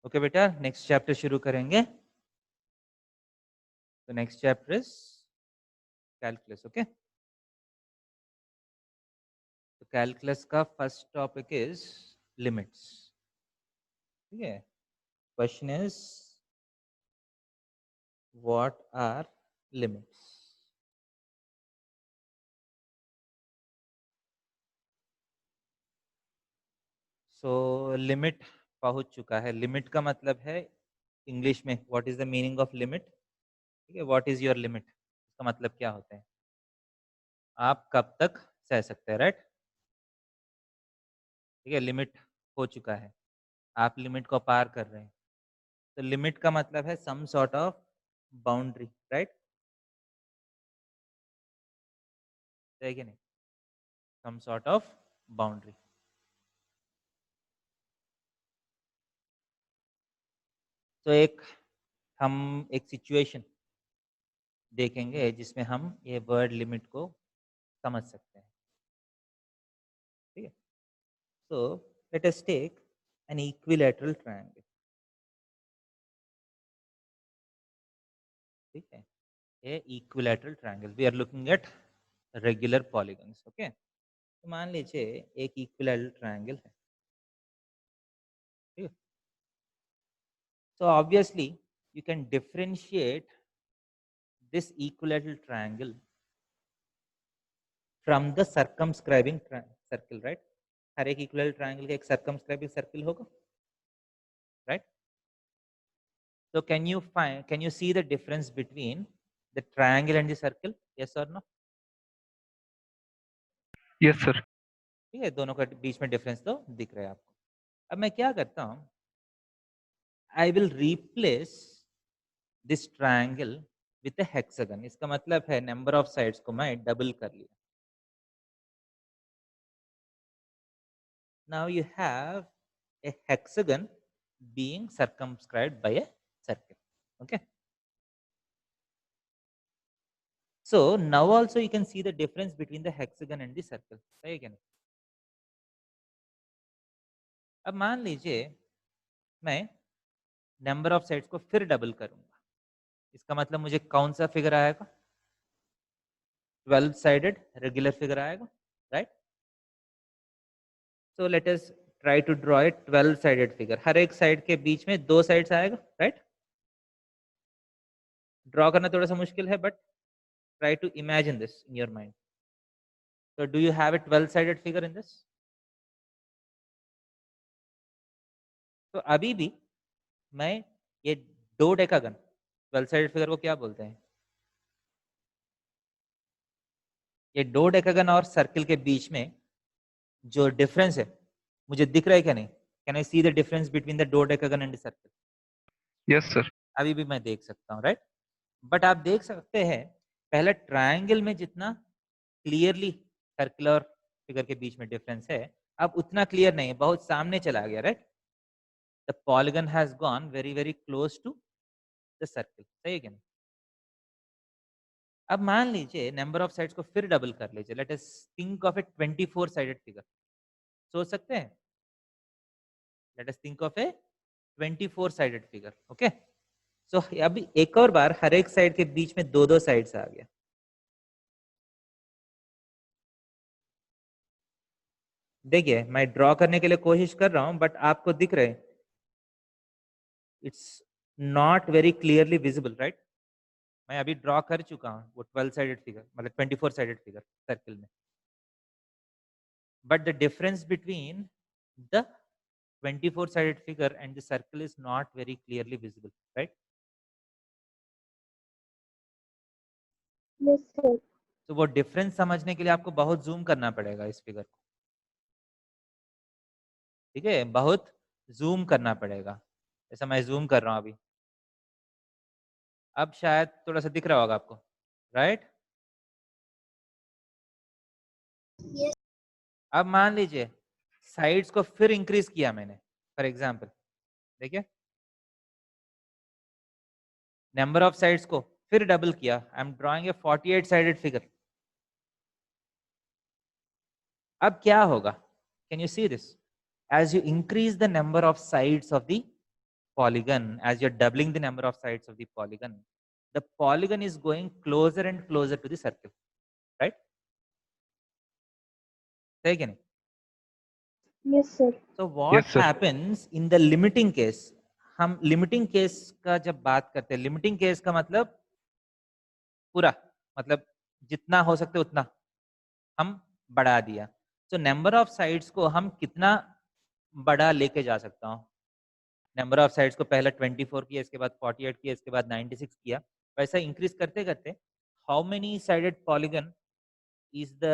Okay बेटा, next chapter शुरू करेंगे। तो next chapter is calculus. Okay, तो कैलकुलस का फर्स्ट टॉपिक इज लिमिट्स। ठीक है, question is what are limits. So limit पहुंच चुका है। लिमिट का मतलब है इंग्लिश में what is the meaning of limit. ठीक है, व्हाट इज योर लिमिट, इसका मतलब क्या होता है, आप कब तक सह सकते हैं, राइट। ठीक है, लिमिट हो चुका है, आप लिमिट को पार कर रहे हैं। तो लिमिट का मतलब है some sort of boundary, right, है कि नहीं, सम सॉर्ट ऑफ बाउंड्री। तो हम एक सिचुएशन देखेंगे जिसमें हम ये वर्ड लिमिट को समझ सकते हैं। ठीक है, so let us take an equilateral triangle. ठीक है, ये equilateral triangle, we are looking at regular polygons. Okay, तो मान लीजिए एक इक्विलैटरल ट्रायंगल है। ठीक है, so obviously you can differentiate this equilateral triangle from the circumscribing circle, right। हर एक इक्विलैटरल ट्रायंगल का एक circumscribing सर्कल होगा, right। so can you see the difference between the triangle and the circle, yes or no। Yes sir. ठीक है, दोनों का बीच में difference तो दिख रहा है आपको। अब मैं क्या करता हूं, I will replace this triangle with A hexagon. इसका मतलब है नंबर ऑफ साइड्स को मैं डबल कर लिया। Now you have a hexagon being circumscribed by a circle. Okay. So now also you can see the difference between the hexagon and the circle. सही क्या नहीं? अब मान लीजिए मैं नंबर ऑफ साइड्स को फिर डबल करूंगा, इसका मतलब मुझे कौन सा फिगर आएगा, 12 साइडेड रेगुलर फिगर आएगा, right. So let us try to draw a 12 sided figure. हर एक साइड के बीच में दो साइड्स आएगा, राइट। ड्रॉ करना थोड़ा सा मुश्किल है, but try to imagine this in your mind. So do you have a 12 sided figure in this? तो अभी भी मैं ये दो डेकागन, 12 साइडेड फिगर को क्या बोलते हैं, ये दो डेकागन और सर्कल के बीच में जो डिफरेंस है मुझे दिख रहा है क्या नहीं, can I see the difference between the दो decagon and circle. Yes sir. अभी भी मैं देख सकता हूँ, राइट। बट आप देख सकते हैं पहले ट्रायंगल में जितना क्लियरली सर्कुलर फिगर के बीच में डिफरेंस है, अब उतना क्लियर नहीं है, बहुत सामने चला गया, right. The polygon has gone very very close to the circle, सही है क्या नहीं। अब मान लीजिए नंबर ऑफ साइड्स को फिर डबल कर लीजिए, let us think of a 24 sided figure. सोच सकते हैं, let us think of a 24 sided figure. Okay, so अभी एक और बार हर एक साइड के बीच में दो दो साइड्स आ गया। देखिए मैं ड्रॉ करने के लिए कोशिश कर रहा हूं, बट आपको दिख रहे, it's not very clearly visible, right. मैं अभी ड्रॉ कर चुका हूं वो 12 साइडेड फिगर, मतलब 24 साइडेड फिगर सर्कल में, but the difference between the 24 sided figure and the circle is not very clearly visible, right। Yes, sir. तो वो डिफरेंस समझने के लिए आपको बहुत जूम करना पड़ेगा इस फिगर को। ठीक है, बहुत जूम करना पड़ेगा, ऐसा मैं जूम कर रहा हूं अभी। अब शायद थोड़ा सा दिख रहा होगा आपको, राइट। Yes. अब मान लीजिए साइड्स को फिर इंक्रीज किया मैंने, फॉर एग्जाम्पल देखिए नंबर ऑफ साइड्स को फिर डबल किया, I am drawing a 48 sided figure. अब क्या होगा, can you see this, as you increase the number of sides of the polygon, as you're doubling the number of sides of the polygon is going closer and closer to the circle, right? सही क्या नहीं? Yes, sir. So what Yes, sir. happens in the limiting case? हम limiting case का जब बात करते हैं, limiting case का मतलब पूरा, मतलब जितना हो सकते उतना हम बढ़ा दिया. तो नंबर ऑफ साइड्स को हम कितना बड़ा लेके जा सकता हूँ? नंबर ऑफ साइड्स को पहले 24 किया, इसके बाद 48 किया, इसके बाद 96 किया, वैसा इंक्रीज करते करते how many sided polygon is the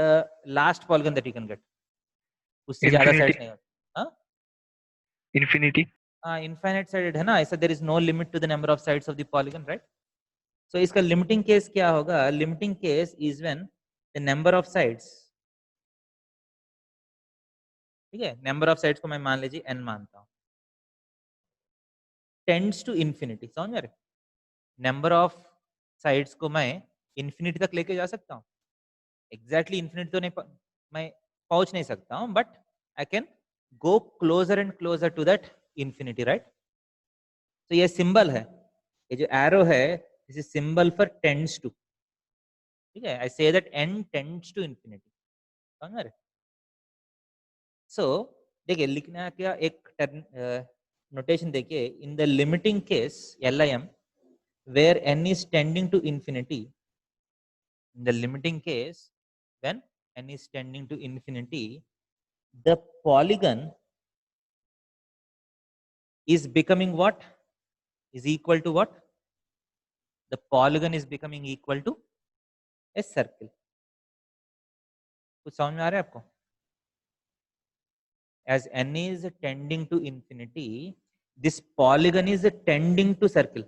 last polygon that you can get? उससे ज्यादा Infinity. साइड्स नहीं होते. हाँ, Infinity. इनफाइनाइट साइडेड है ना, ऐसा there is no limit to the number of sides of the polygon, right? So इसका limiting case क्या होगा? Limiting case is when the number of sides, ठीक है, नंबर ऑफ साइड्स को मैं मान लीजिए n मानता हूँ, टेंड्स टू इन्फिनिटी. समझ में आ रहे? नंबर ऑफ साइड्स को मैं इन्फिनिटी तक लेके जा सकता हूँ. एग्जैक्टली इन्फिनिटी तो नहीं मैं पहुंच नहीं सकता हूँ, but I can go closer and closer to that infinity, right? तो ये सिंबल है, ये जो एरो है, this is symbol for tends to. ठीक है, I say that n tends to infinity. समझ रहे? सो देखिए, लिखना क्या, एक नोटेशन देखिए, in the limiting case LIM where n is tending to infinity, in the limiting case when n is tending to infinity, the polygon is becoming what? Is equal to what? The polygon is becoming equal to a circle. कुछ समझ में आ रहा है आपको? As n is tending to infinity, this polygon is tending to circle.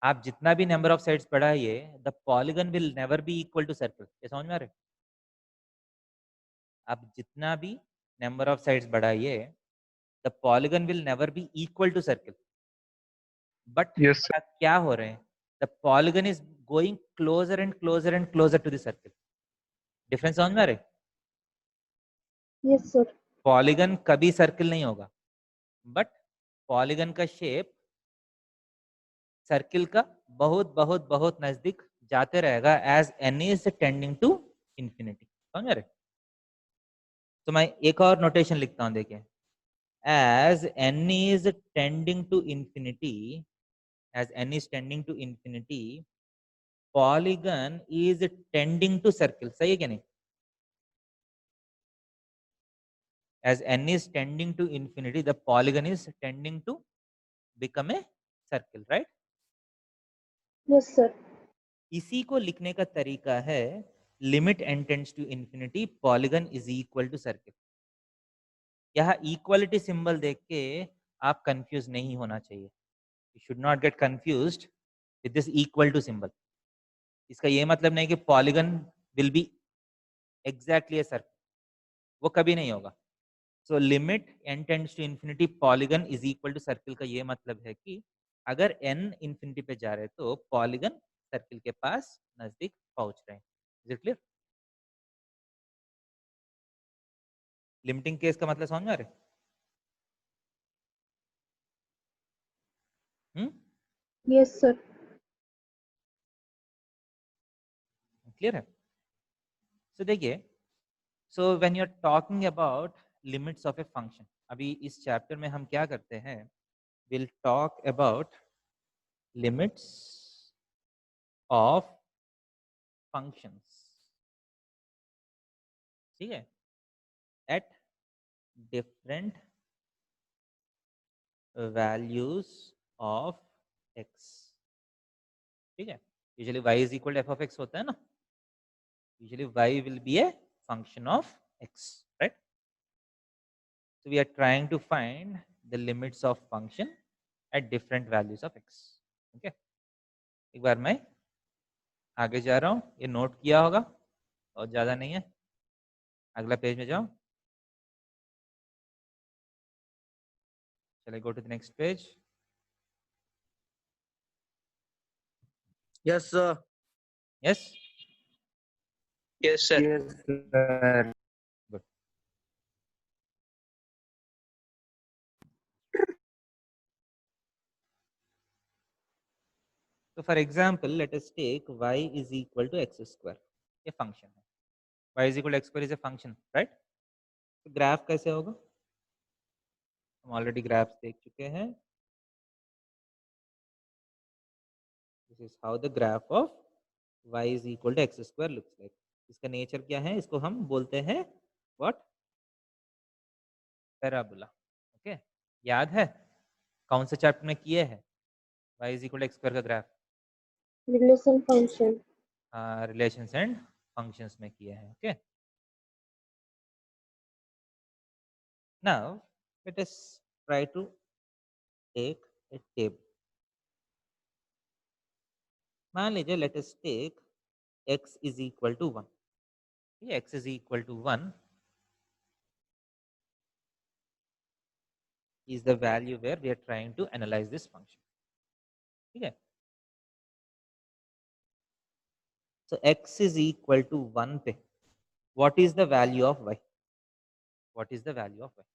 आप जितना भी नंबर ऑफ साइड्स बढ़ाइए, the polygon will never be equal to circle. ये समझ में आ रहा है? आप जितना भी नंबर ऑफ साइड्स बढ़ाइए, the polygon will never be equal to circle. But Yes, sir. क्या हो रहे हैं? The polygon is going closer and closer and closer to the circle. Difference समझ में आ रहा है? Yes, sir. पॉलीगन कभी सर्कल नहीं होगा, बट पॉलीगन का शेप सर्किल का बहुत बहुत बहुत नजदीक जाते रहेगा as n is tending to infinity. समझ रहे? तो मैं एक और नोटेशन लिखता हूं, देखिए, as n is tending to infinity, as n is tending to infinity, polygon is tending to circle. सही है क्या नहीं? As n is tending to infinity, the polygon is tending to become a circle, right? Yes, sir. इसी को लिखने का तरीका है limit n tends to infinity, polygon is equal to circle. यहाँ इक्वालिटी सिंबल देख के आप कंफ्यूज नहीं होना चाहिए. You should not get confused with this equal to symbol. इसका ये मतलब नहीं कि polygon will be exactly a circle, वो कभी नहीं होगा. So limit n tends to infinity, polygon is equal to circle का ये मतलब है कि अगर n इंफिनिटी पे जा रहे हैं तो पॉलीगन सर्किल के पास नजदीक पहुंच रहे हैं. Is it clear? Limiting case का मतलब समझ में आ रहे? Yes, sir. क्लियर है? सो देखिए, so when you are talking about limits of a function, अभी इस चैप्टर में हम क्या करते हैं, will talk about limits of functions. ठीक है? At different values of x. ठीक है? Usually y is equal to f of x होता है ना. Usually y will be a function of x, right? So we are trying to find the limits of function at different values of x. Okay? एक बार मैं आगे जा रहा हूँ, ये नोट किया होगा, और ज्यादा नहीं है. अगला पेज में जाओ. चलिए, go to the next page. Yes, sir. Yes? Yes, sir. Yes, sir. Good. तो for example let us take y is equal to x square, ये फंक्शन है, y is equal to x square is a function, right? तो graph कैसे होगा? हम already graphs देख चुके हैं। This is how the graph of y is equal to x square looks like. इसका नेचर क्या है? इसको हम बोलते हैं व्हाट? पैराबोला। ओके, याद है कौन से चैप्टर में किए हैं y is equal to x square का graph? Relation function. Relations and functions में किए हैं। Okay, now let us try to take a table. मान लीजिए let us take x is equal to 1, x is equal to 1 is the value where we are trying to analyze this function, ठीक है? So x is equal to 1 पे what is the value of y? What is the value of y?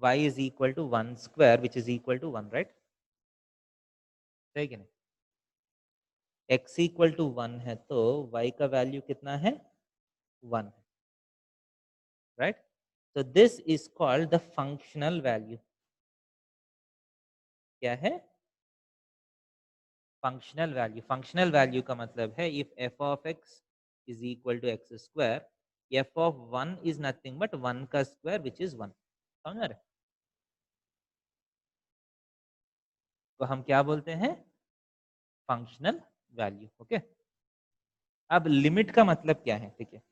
Y is equal to 1 square which is equal to 1, right? सही कि नहीं? x equal to 1 है तो y का value कितना है? 1 है, right? So this is called the functional value. क्या है? Functional value. फंक्शनल वैल्यू का मतलब है if f of x is equal to x square, f of 1 is nothing but 1 का स्क्वायर which is 1। समझ रहे? तो हम क्या बोलते हैं? Functional value. ओके, अब लिमिट का मतलब क्या है? ठीक है,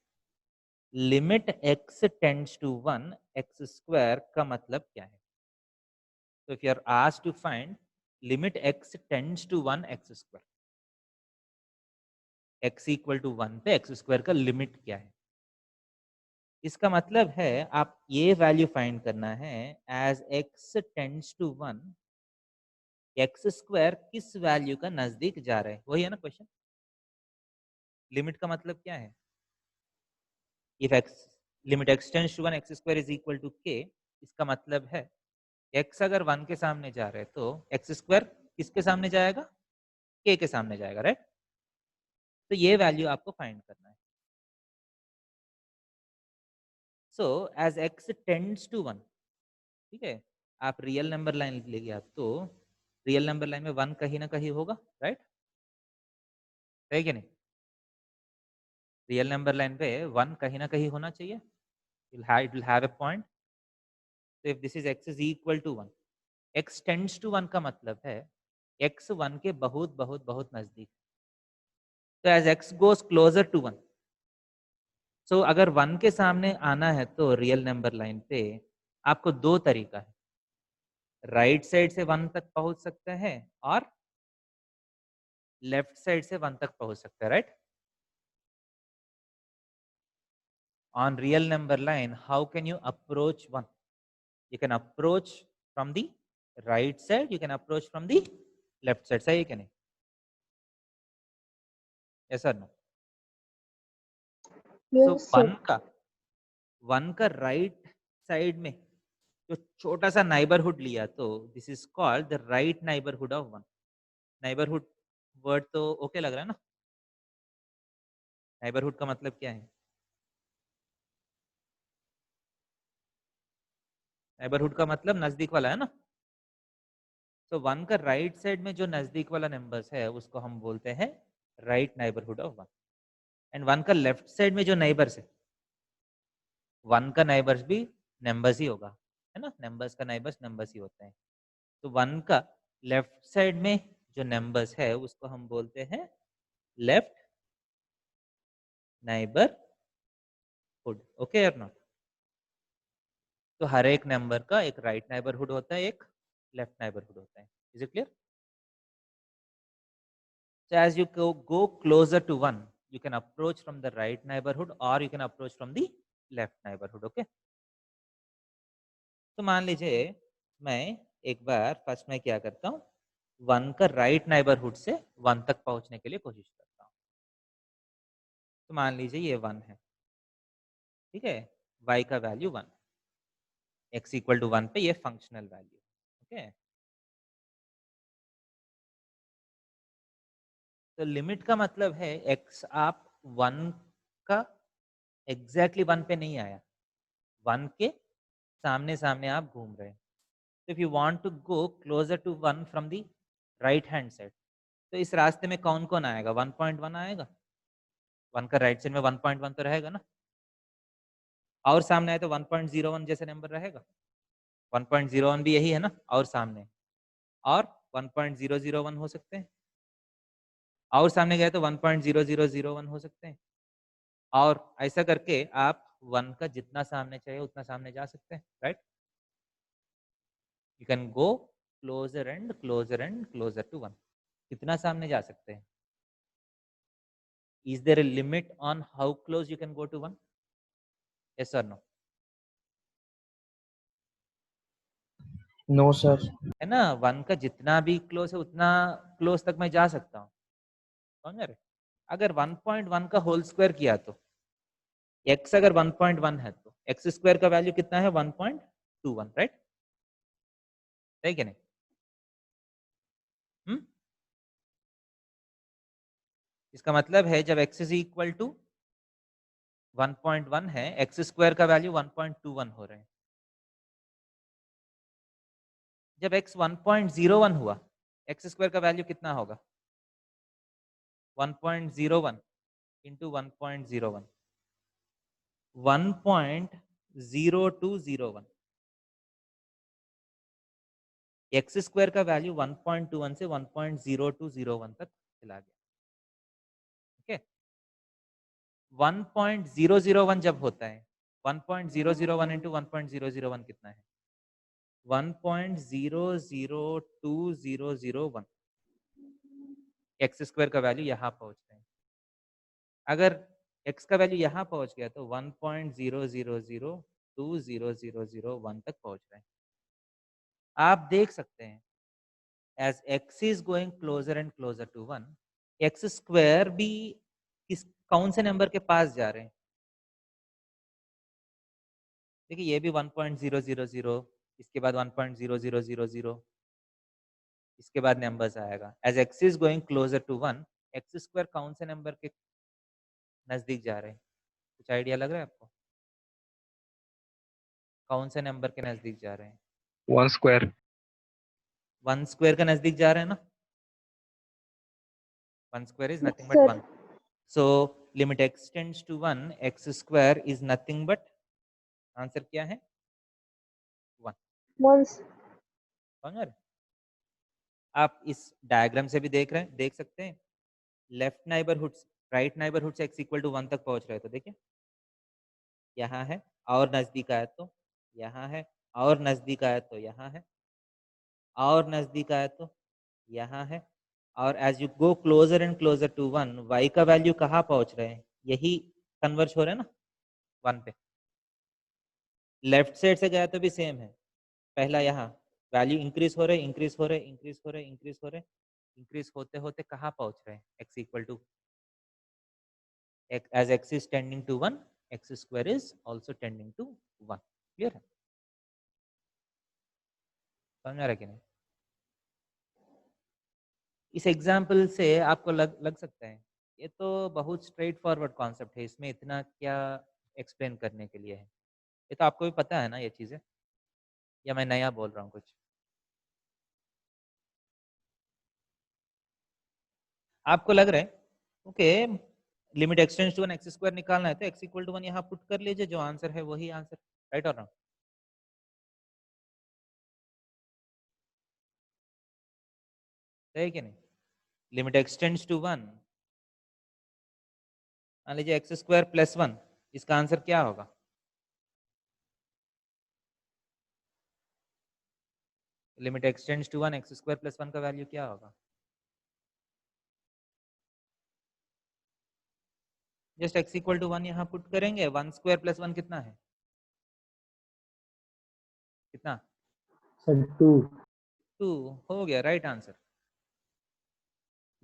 limit x tends to 1 x square का मतलब क्या है? तो if you are asked to find limit x tends to 1 x square, x equal to 1 पे x स्क्वायर का लिमिट क्या है? इसका मतलब है आप ये वैल्यू फाइंड करना है as x tends to 1 x square किस वैल्यू का नजदीक जा रहा है, वही है ना क्वेश्चन। लिमिट का मतलब क्या है? If x limit x tends to 1 x square is equal to k, इसका मतलब है x अगर 1 के सामने जा रहा है तो एक्स स्क्वायर किसके सामने जाएगा? k के सामने जाएगा, राइट? तो ये वैल्यू आपको फाइंड करना है। So as x tends to 1, ठीक है, आप रियल नंबर लाइन ले गया तो रियल नंबर लाइन में 1 कहीं ना कहीं होगा, राइट? है कि नहीं? रियल नंबर लाइन पे 1 कहीं ना कहीं होना चाहिए, it will have a point. So if this is x is equal to 1, x tends to 1 का मतलब है x 1 के बहुत बहुत बहुत नजदीक। तो as x goes closer to 1, so अगर 1 के सामने आना है तो रियल नंबर लाइन पे आपको दो तरीका है, राइट साइड से 1 तक पहुंच सकता है और लेफ्ट साइड से 1 तक पहुंच सकता है, right? On real number line, how can you approach 1? You can approach from the right side, you can approach from the left side, सही है क्या नहीं? Yes or no? So Yes, sir. 1 का राइट साइड में जो छोटा सा neighbourhood लिया तो this is called the right neighbourhood of 1। Neighbourhood word तो ओके लग रहा है ना? नाइबरहुड का मतलब क्या है? नाइबरहुड का मतलब नजदीक वाला है ना? तो 1 का राइट साइड में जो नजदीक वाला नंबर्स है उसको हम बोलते हैं राइट नाइबरहुड ऑफ 1। एंड 1 का लेफ्ट साइड में जो नाइबर्स है, 1 का नाइबर्स भी नंबर्स ही होगा, है ना? नंबर्स का नाइबर्स नंबर्स ही होते हैं। तो 1 का लेफ्ट साइड में जो नंबर्स है उसको हम बोलते हैं लेफ्ट नाइबरहुड। ओके और नॉट? तो हर एक नंबर का एक राइट नाइबरहुड होता है, एक लेफ्ट नाइबरहुड होता है। Is it clear? So as you go closer to 1, you can approach from the right neighborhood or you can approach from the left neighborhood. Okay? तो मान लीजिए मैं एक बार फर्स्ट में क्या करता हूँ, 1 का राइट नाइबरहुड से 1 तक पहुंचने के लिए कोशिश करता हूँ। तो मान लीजिए ये 1 है, ठीक है, y का वैल्यू 1, x इक्वल टू 1 पे ये फंक्शनल वैल्यू। ओके, तो लिमिट का मतलब है x आप 1 का एग्जैक्टली 1 पे नहीं आया, 1 के सामने सामने आप घूम रहे हैं। तो if you want to go closer to 1 from the right hand side, तो इस रास्ते में कौन कौन आएगा? 1.1 आएगा, 1 का राइट साइड में 1.1 तो रहेगा ना, और सामने आए तो 1.01 जैसे नंबर रहेगा। 1.01 भी यही है ना, और सामने, और 1.001 हो सकते हैं, और सामने गए तो 1.0001 हो सकते हैं, और ऐसा करके आप 1 का जितना सामने चाहिए उतना सामने जा सकते हैं, right? You can go closer and closer and closer to 1। कितना सामने जा सकते हैं? Is there a limit on how close you can go to 1? Yes और नो? No, sir. है ना, 1 का जितना भी क्लोज है उतना क्लोज तक मैं जा सकता हूँ, समझ रहे? अगर 1.1 का होल स्क्वायर किया तो x अगर 1.1 है तो x स्क्वायर का वैल्यू कितना है? 1.21, राइट? है कि नहीं? इसका मतलब है जब x इज इक्वल टू 1.1 है, x स्क्वायर का वैल्यू 1.21 हो रहे हैं। जब x 1.01 हुआ, x स्क्वायर का वैल्यू कितना होगा? 1.01 इंटू 1.01, 1.0201। एक्स स्क्वायर का वैल्यू 1.21 से 1.0201 तक चला गया। ओके, 1.001 जब होता है, 1.001 इंटू 1.001 कितना है? 1.002001। एक्स स्क्वायर का वैल्यू यहाँ पहुंच रहे हैं। अगर x का वैल्यू यहाँ पहुंच गया तो 1.000200001 तक पहुंच रहे हैं। आप देख सकते हैं as x is going closer and closer to 1, x square भी कौन से नंबर के पास जा रहे हैं? देखिए ये भी 1.000, इसके बाद 1.0000, इसके बाद नंबर्स आएगा। as x is going closer to 1, x square कौन से नंबर के नजदीक जा रहे हैं? कुछ आइडिया लग रहा है आपको? कौन से नंबर के नजदीक जा रहे हैं? 1 square. 1 स्क्वायर का नजदीक जा रहे हैं ना? 1 square is nothing but Sir. 1. So limit x tends to 1, x square is nothing but, answer क्या है? 1। Once. समझ रहे? आप इस डायग्राम से भी देख सकते हैं, लेफ्ट नाइबरहुड राइट नाइबरहुड से x इक्वल टू 1 तक पहुंच रहे, तो देखिए यहाँ है, और नजदीक आया तो यहाँ है, और नजदीक आया तो यहाँ है, और नजदीक आया तो यहाँ है, और as you go closer and closer to 1, y का वैल्यू कहाँ पहुंच रहे हैं? यही कन्वर्ज हो रहे हैं ना 1 पे। लेफ्ट साइड से गया तो भी सेम है, पहला यहाँ वैल्यू इंक्रीज हो रहे, इंक्रीज हो रहे, इंक्रीज हो रहे, इंक्रीज हो रहे, इंक्रीज होते होते कहाँ पहुंच रहे हैं? x equal to, as x is tending to 1, x square is also tending to 1। Clear है? समझ आ रहा है कि नहीं? इस एग्जाम्पल से आपको लग सकता है ये तो बहुत स्ट्रेट फॉरवर्ड कॉन्सेप्ट है, इसमें इतना क्या एक्सप्लेन करने के लिए है? ये तो आपको भी पता है ना ये चीज़ें, या मैं नया बोल रहा हूँ कुछ? आपको लग रहा है okay, limit x tends to 1, x square निकालना है तो x इक्वल टू 1 यहाँ पुट कर लीजिए, जो आंसर है वही आंसर, राइट और रॉन्ग? है कि नहीं? लिमिट एक्सटेंड्स टू 1, मान लीजिए एक्स स्क्वायर प्लस 1, इसका आंसर क्या होगा? Limit x tends to 1, x square plus 1 का वैल्यू क्या होगा? जस्ट x इक्वल टू 1 यहाँ पुट करेंगे, 1 स्क्वायर प्लस 1 कितना है? कितना? Sir, 2. 2 हो गया, right answer.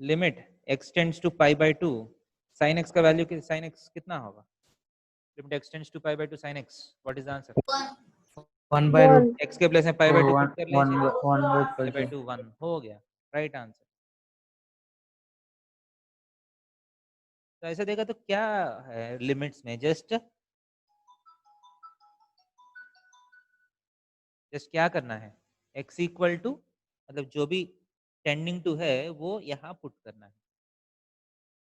Limit x tends to pi by 2, sine x का वैल्यू, साइन x कितना होगा? Limit x tends to pi by 2 sine x, what is the answer? 1 by root. 1. x के प्लेस में पाई बाय 2 पुट कर 1 लीजिए, by pi by 2. 2 1 हो गया, राइट आंसर। तो ऐसे देखा तो क्या है लिमिट्स में, जस्ट क्या करना है, x इक्वल टू मतलब जो भी टेंडिंग टू है वो यहाँ पुट करना है,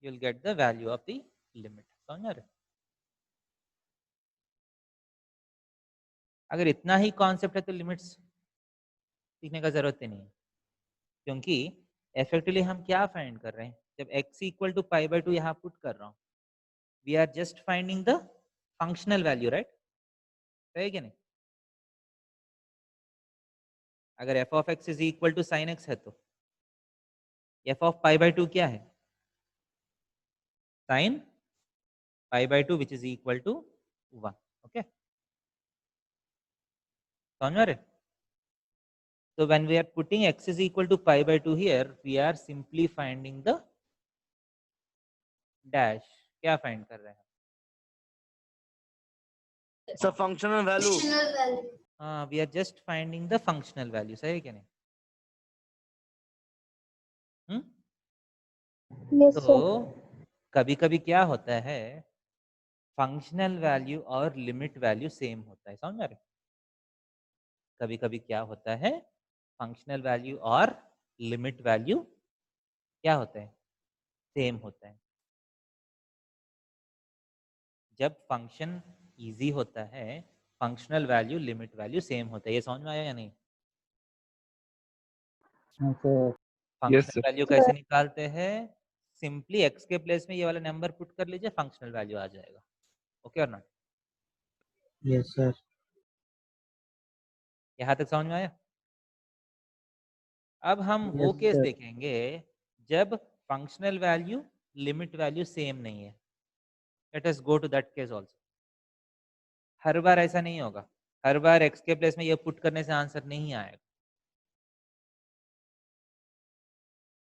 you will get the value of the limit. समझ रहे? अगर इतना ही कॉन्सेप्ट है तो लिमिट्स सीखने का जरूरत ही नहीं है, क्योंकि इफेक्टिवली हम क्या फाइंड कर रहे हैं, जब x equal to pi by 2 यहाँ पुट कर रहा हूँ, we are just finding the functional value, right? सही कि नहीं? अगर f of x is equal to sine x है तो f ऑफ पाई बाय 2 क्या है? Sine pi by 2 which is equal to 1। Okay, समझ रहे? So when we are putting x is equal to pi by 2 here, we are simply finding the dash। क्या find कर रहे हैं? So functional value. हाँ, we are just finding the functional value। सही है क्या नहीं? Yes, तो sir. कभी कभी क्या होता है, फंक्शनल वैल्यू और लिमिट वैल्यू सेम होता है। समझ रहे? कभी कभी क्या होता है, फंक्शनल वैल्यू और लिमिट वैल्यू क्या होते हैं, सेम होता है। जब फंक्शन इजी होता है, functional value limit value same होता है। ये समझ में आया या नहीं? हाँ sir. Yes, functional sir. Value कैसे निकालते हैं? सिंपली एक्स के प्लेस में ये वाला नंबर पुट कर लीजिए, फंक्शनल वैल्यू आ जाएगा। ओके और नॉट? Yes, sir. यहाँ तक समझ में आया? अब हम वो Yes, केस sir. देखेंगे जब functional value limit value same नहीं है। Let us go to that case also. हर बार ऐसा नहीं होगा, हर बार एक्स के प्लेस में ये पुट करने से आंसर नहीं आएगा।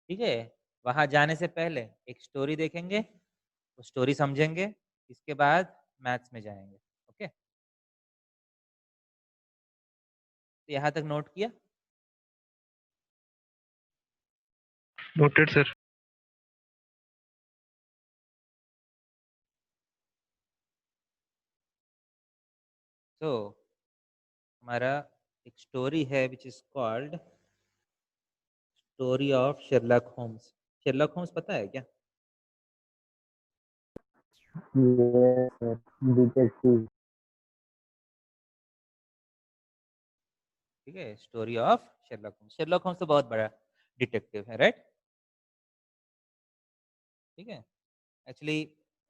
ठीक है, वहां जाने से पहले एक स्टोरी देखेंगे, वो स्टोरी समझेंगे, इसके बाद मैथ्स में जाएंगे। ओके, तो यहाँ तक नोट किया? Noted, sir. तो हमारा एक स्टोरी है which is called story of Sherlock Holmes. Sherlock Holmes पता है क्या? Yes, sir. Detective. ठीक है, story of Sherlock Holmes. Sherlock Holmes तो बहुत बड़ा डिटेक्टिव है, राइट? ठीक है, एक्चुअली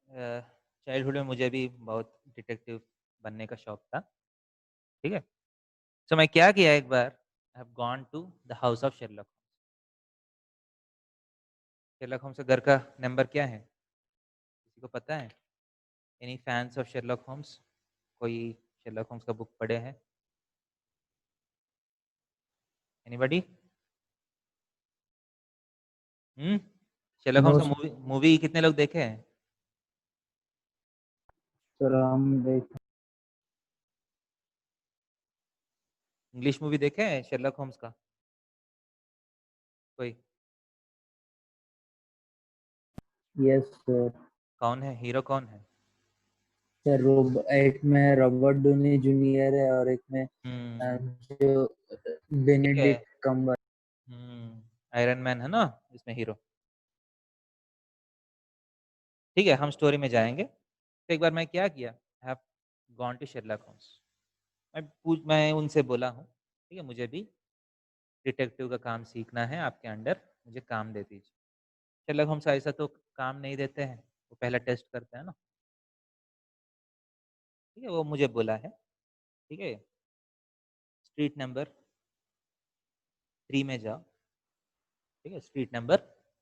चाइल्डहुड में मुझे भी बहुत डिटेक्टिव बनने का शौक था। ठीक है, तो मैं क्या किया, एक बार I have gone to the house of Sherlock Holmes. Sherlock Holmes के घर का नंबर क्या है, किसी को पता है? Any fans of Sherlock Holmes? कोई शेरलॉक होम्स का बुक पढ़े हैं? एनीबॉडी? शेरलॉक No, होम्स का मूवी मूवी कितने लोग देखे हैं? sir. देख इंग्लिश मूवी देखे हैं शेरलॉक होम्स का कोई? Yes, sir. कौन है हीरो, कौन है? सर एक में रॉबर्ट डूनी जूनियर है और एक में जो ठीक है, बेनेडिक्ट कम्बर। आयरन मैन है ना इसमें हीरो। ठीक है, हम स्टोरी में जाएंगे। तो एक बार मैं क्या किया, I have gone to Sherlock Holmes. मैं उनसे बोला हूँ, ठीक है, मुझे भी डिटेक्टिव का काम सीखना है, आपके अंडर मुझे काम दे दीजिए। शेरलॉक होम्स ऐसा तो काम नहीं देते हैं, वो पहला टेस्ट करते हैं ना। ठीक है, वो मुझे बोला है, ठीक है, स्ट्रीट नंबर 3 में जाओ। ठीक है, स्ट्रीट नंबर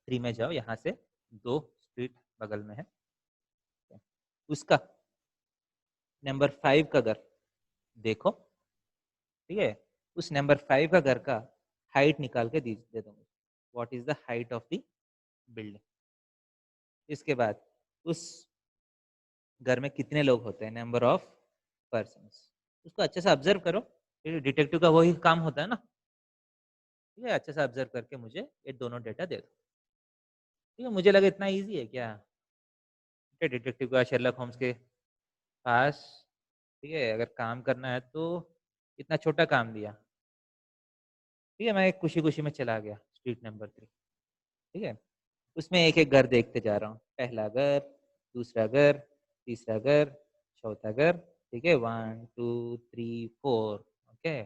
3 में जाओ, यहाँ से 2 स्ट्रीट बगल में है, उसका नंबर 5 का घर देखो। ठीक है, उस नंबर 5 का घर का हाइट निकाल के दे दो मुझे, what is the height of the building. इसके बाद उस घर में कितने लोग होते हैं, नंबर ऑफ पर्सन्स, उसको अच्छे से ऑब्जर्व करो। डिटेक्टिव का वही काम होता है ना। ठीक है, अच्छे से ऑब्जर्व करके मुझे ये दोनों डेटा दे दो। ठीक है, मुझे लगा इतना इजी है क्या, है डिटेक्टिव का शेरलॉक होम्स के पास, ठीक है, अगर काम करना है तो इतना छोटा काम दिया, ठीक है, मैं खुशी खुशी में चला गया स्ट्रीट नंबर 3, ठीक है, उसमें एक एक घर देखते जा रहा हूँ, पहला घर, दूसरा घर, तीसरा घर, चौथा घर, ठीक है, 1 2 3 4, ओके।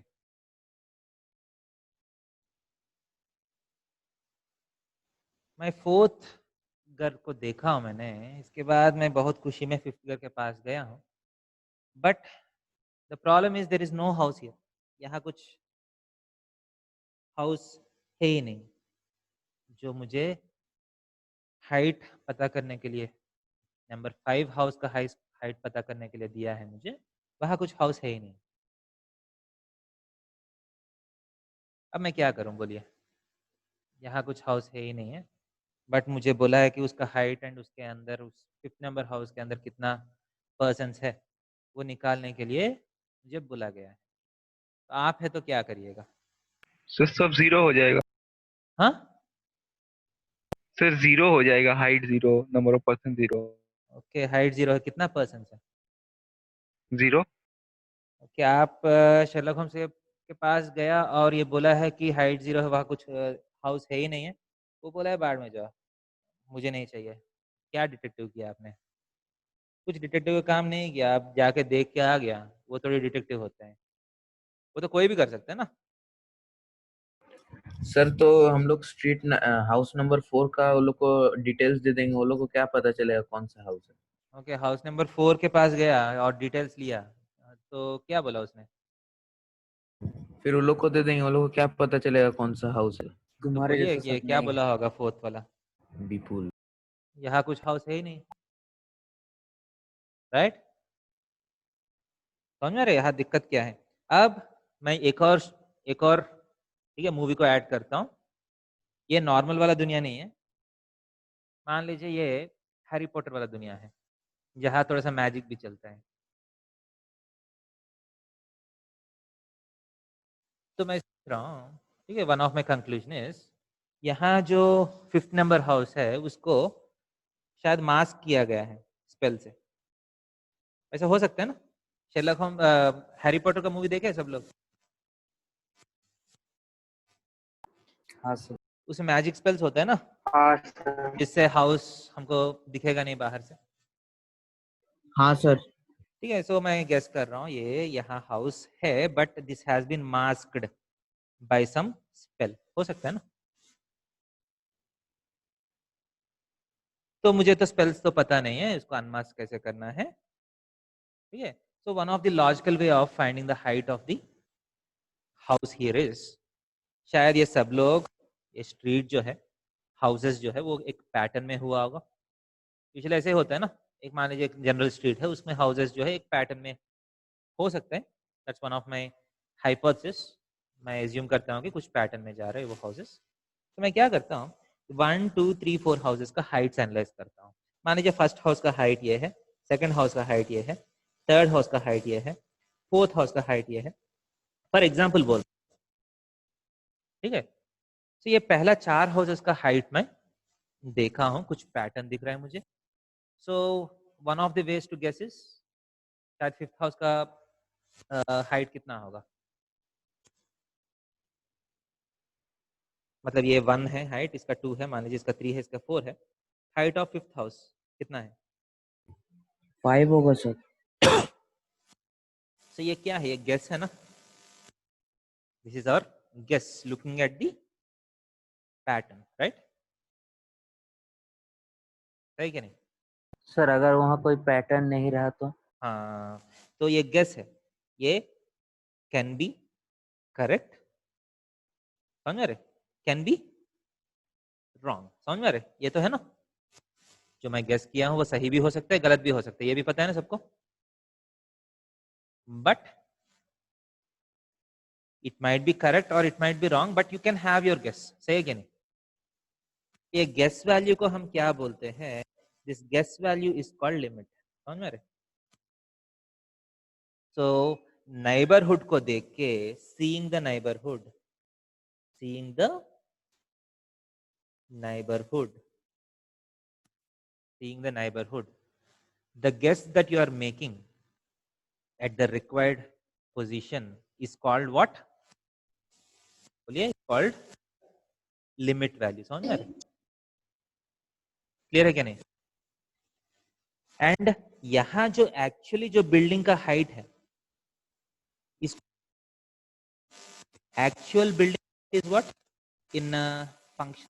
मैं 4th घर को देखा हूँ मैंने, इसके बाद मैं बहुत खुशी में 5th घर के पास गया हूँ, but the problem is there is no house here, यहाँ कुछ हाउस है ही नहीं जो मुझे हाइट पता करने के लिए, नंबर 5 हाउस का हाइट पता करने के लिए दिया है मुझे, वहाँ कुछ हाउस है ही नहीं। अब मैं क्या करूँ बोलिए, यहाँ कुछ हाउस है ही नहीं है, बट मुझे बोला है कि उसका हाइट एंड उसके अंदर उस 5th नंबर हाउस के अंदर कितना पर्सन्स है वो निकालने के लिए मुझे बोला गया है। तो आप है तो क्या करिएगा? सर सब जीरो हो जाएगा। हाँ, सर जीरो हो जाएगा, height zero, number of person zero. Okay, height 0 है, कितना पर्सन्स है? जीरो। ओके, आप शर्लक होम्स के पास गया और ये बोला है कि हाइट 0 है, वहाँ कुछ हाउस है ही नहीं है, वो बोला है बाढ़ में जाओ, मुझे नहीं चाहिए। क्या डिटेक्टिव किया आपने? कुछ डिटेक्टिव का काम नहीं किया, आप जाके देख के आ गया, वो थोड़ी डिटेक्टिव होते हैं, वो तो कोई भी कर सकता है ना। सर तो हम लोग स्ट्रीट हाउस नंबर 4 का वो लोग को डिटेल्स दे देंगे, वो लोग को क्या पता चलेगा कौन सा हाउस है? ओके, हाउस नंबर 4 के पास गया और डिटेल्स लिया, तो क्या बोला उसने? फिर वो लोग को दे देंगे, वो लोग को क्या पता चलेगा कौन सा हाउस है? तो तुम्हारे बोलिए जैसा कि ये सब क्या नहीं बोला होगा 4th वाला? है विपुल। यहाँ कुछ हाउस है ही नहीं, राइट? समझ में आ रहे यहाँ दिक्कत क्या है? अब मैं एक और ठीक है मूवी को ऐड करता हूँ, ये नॉर्मल वाला दुनिया नहीं है, मान लीजिए ये हैरी पॉटर वाला दुनिया है, जहाँ थोड़ा सा मैजिक भी चलता है। तो मैं सोच रहा हूँ, ठीक है, one of my conclusion is यहाँ जो 5th नंबर हाउस है उसको शायद मास्क किया गया है स्पेल से, ऐसा हो सकता है ना? शेरलॉक होम हैरी पॉटर का मूवी देखे सब लोग? हाँ सर। उसमें मैजिक स्पेल्स होता है ना, हाँ सर। जिससे हाउस हमको दिखेगा नहीं बाहर से, हाँ सर। ठीक है। सो मैं गेस कर रहा हूँ ये यहाँ हाउस है, but this has been masked by some spell, हो सकता है ना? तो मुझे तो स्पेल्स तो पता नहीं है, इसको अनमास्क कैसे करना है, ठीक है। सो one of the logical way of finding the height of the house here is, शायद ये सब लोग, ये स्ट्रीट जो है, हाउसेस जो है, वो एक पैटर्न में हुआ होगा। पिछले ऐसे होता है ना, एक मान लीजिए एक जनरल स्ट्रीट है, उसमें हाउसेस जो है एक पैटर्न में हो सकते हैं, that's one of my hypothesis. मैं एज्यूम करता हूँ कि कुछ पैटर्न में जा रहे हैं वो हाउसेस। तो मैं क्या करता हूँ, 1 2 3 4 हाउसेस का हाइट्स एनालाइज करता हूँ। मान लीजिए फर्स्ट हाउस का हाइट ये है, सेकंड हाउस का हाइट ये है, थर्ड हाउस का हाइट ये है, फोर्थ हाउस का हाइट ये है, फॉर एग्जाम्पल बोल, ठीक है। तो ये पहला 4 हाउसेस का हाइट में देखा हूँ, कुछ पैटर्न दिख रहा है मुझे। So one of the ways to guess is, शायद 5th हाउस का हाइट कितना होगा, मतलब ये 1 है हाइट, इसका 2 है, मान लीजिए इसका 3 है, इसका 4 है, हाइट ऑफ 5th हाउस कितना है? 5 होगा सर। सो ये क्या है, ये गेस है ना, this is our guess looking at the pattern, right? सही कि नहीं? सर अगर वहाँ कोई पैटर्न नहीं रहा तो? हाँ, तो ये गेस है, ये कैन बी करेक्ट, समझ रहे, कैन बी रॉन्ग, समझ में आ रहे, ये तो है ना, जो मैं गेस किया हूँ वो सही भी हो सकता है, गलत भी हो सकता है, ये भी पता है ना सबको, but it might be correct or it might be wrong, but you can have your guess, सही है कि नहीं? ये गेस वैल्यू को हम क्या बोलते हैं, this guess value is called limit, समझ में आ रहे? सो नाइबरहुड को देख के, seeing the neighbourhood, seeing the neighbourhood, seeing the neighbourhood, the guess that you are making at the required position is called what? बोलिए, called limit value. समझ में आ रहा है? क्लियर है क्या नहीं? एंड यहां जो एक्चुअली जो बिल्डिंग का हाइट है, इस actual building is what in function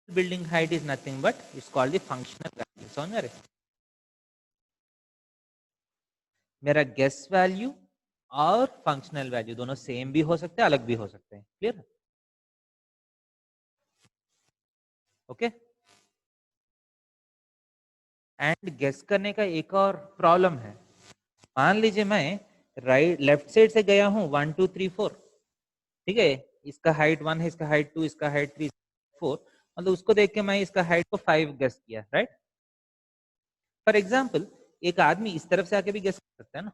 building height is nothing but it's called the functional value. समझ में आ रहा है? मेरा गेस वैल्यू और फंक्शनल वैल्यू दोनों सेम भी हो सकते हैं, अलग भी हो सकते हैं. क्लियर? ओके. एंड गेस करने का एक और प्रॉब्लम है. मान लीजिए मैं राइट लेफ्ट साइड से गया हूं 1 2 3 4, ठीक है, इसका हाइट 1 है, इसका हाइट 2, इसका हाइट 3 4, मतलब उसको देख के मैं इसका हाइट को 5 गेस किया. राइट? फॉर एग्जाम्पल एक आदमी इस तरफ से आके भी गेस कर सकता है ना.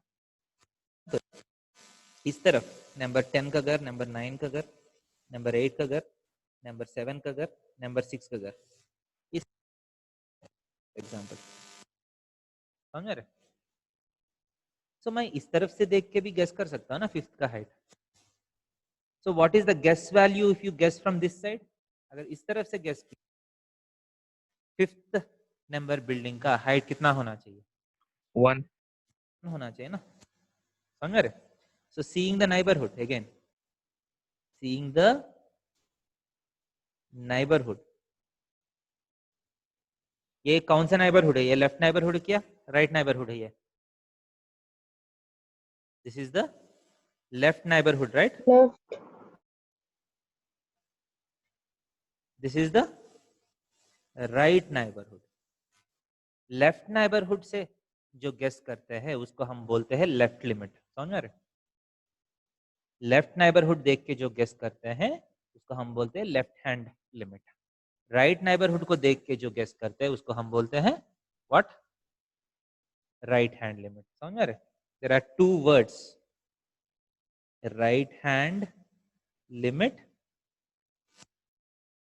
तो इस तरफ नंबर 10 का घर, नंबर 9 का घर, नंबर 8 का घर, नंबर 7 का घर, नंबर 6 का घर, इस एग्जाम्पल. समझ रहे? सो मैं इस तरफ से देख के भी गेस कर सकता हूँ ना फिफ्थ का height. So what is the guess value if you guess from this side? अगर इस तरफ से गेस की फिफ्थ नंबर बिल्डिंग का हाइट कितना होना चाहिए? 1. होना चाहिए ना. समझ रहे? So seeing the neighbourhood again, seeing the neighbourhood, ये कौन सा नाइबरहुड है? ये लेफ्ट नाइबरहुड क्या राइट नाइबरहुड है? ये this is the left neighbourhood. Right? Left. This is the right neighbourhood. Left neighbourhood से जो गेस करते हैं उसको हम बोलते हैं लेफ्ट लिमिट. समझ रहे? लेफ्ट नाइबरहुड देख के जो गेस करते हैं उसको हम बोलते हैं left hand limit. Right neighbourhood को देख के जो गेस करते हैं उसको हम बोलते हैं व्हाट? Right hand limit. समझ रहे? There are two words, right hand limit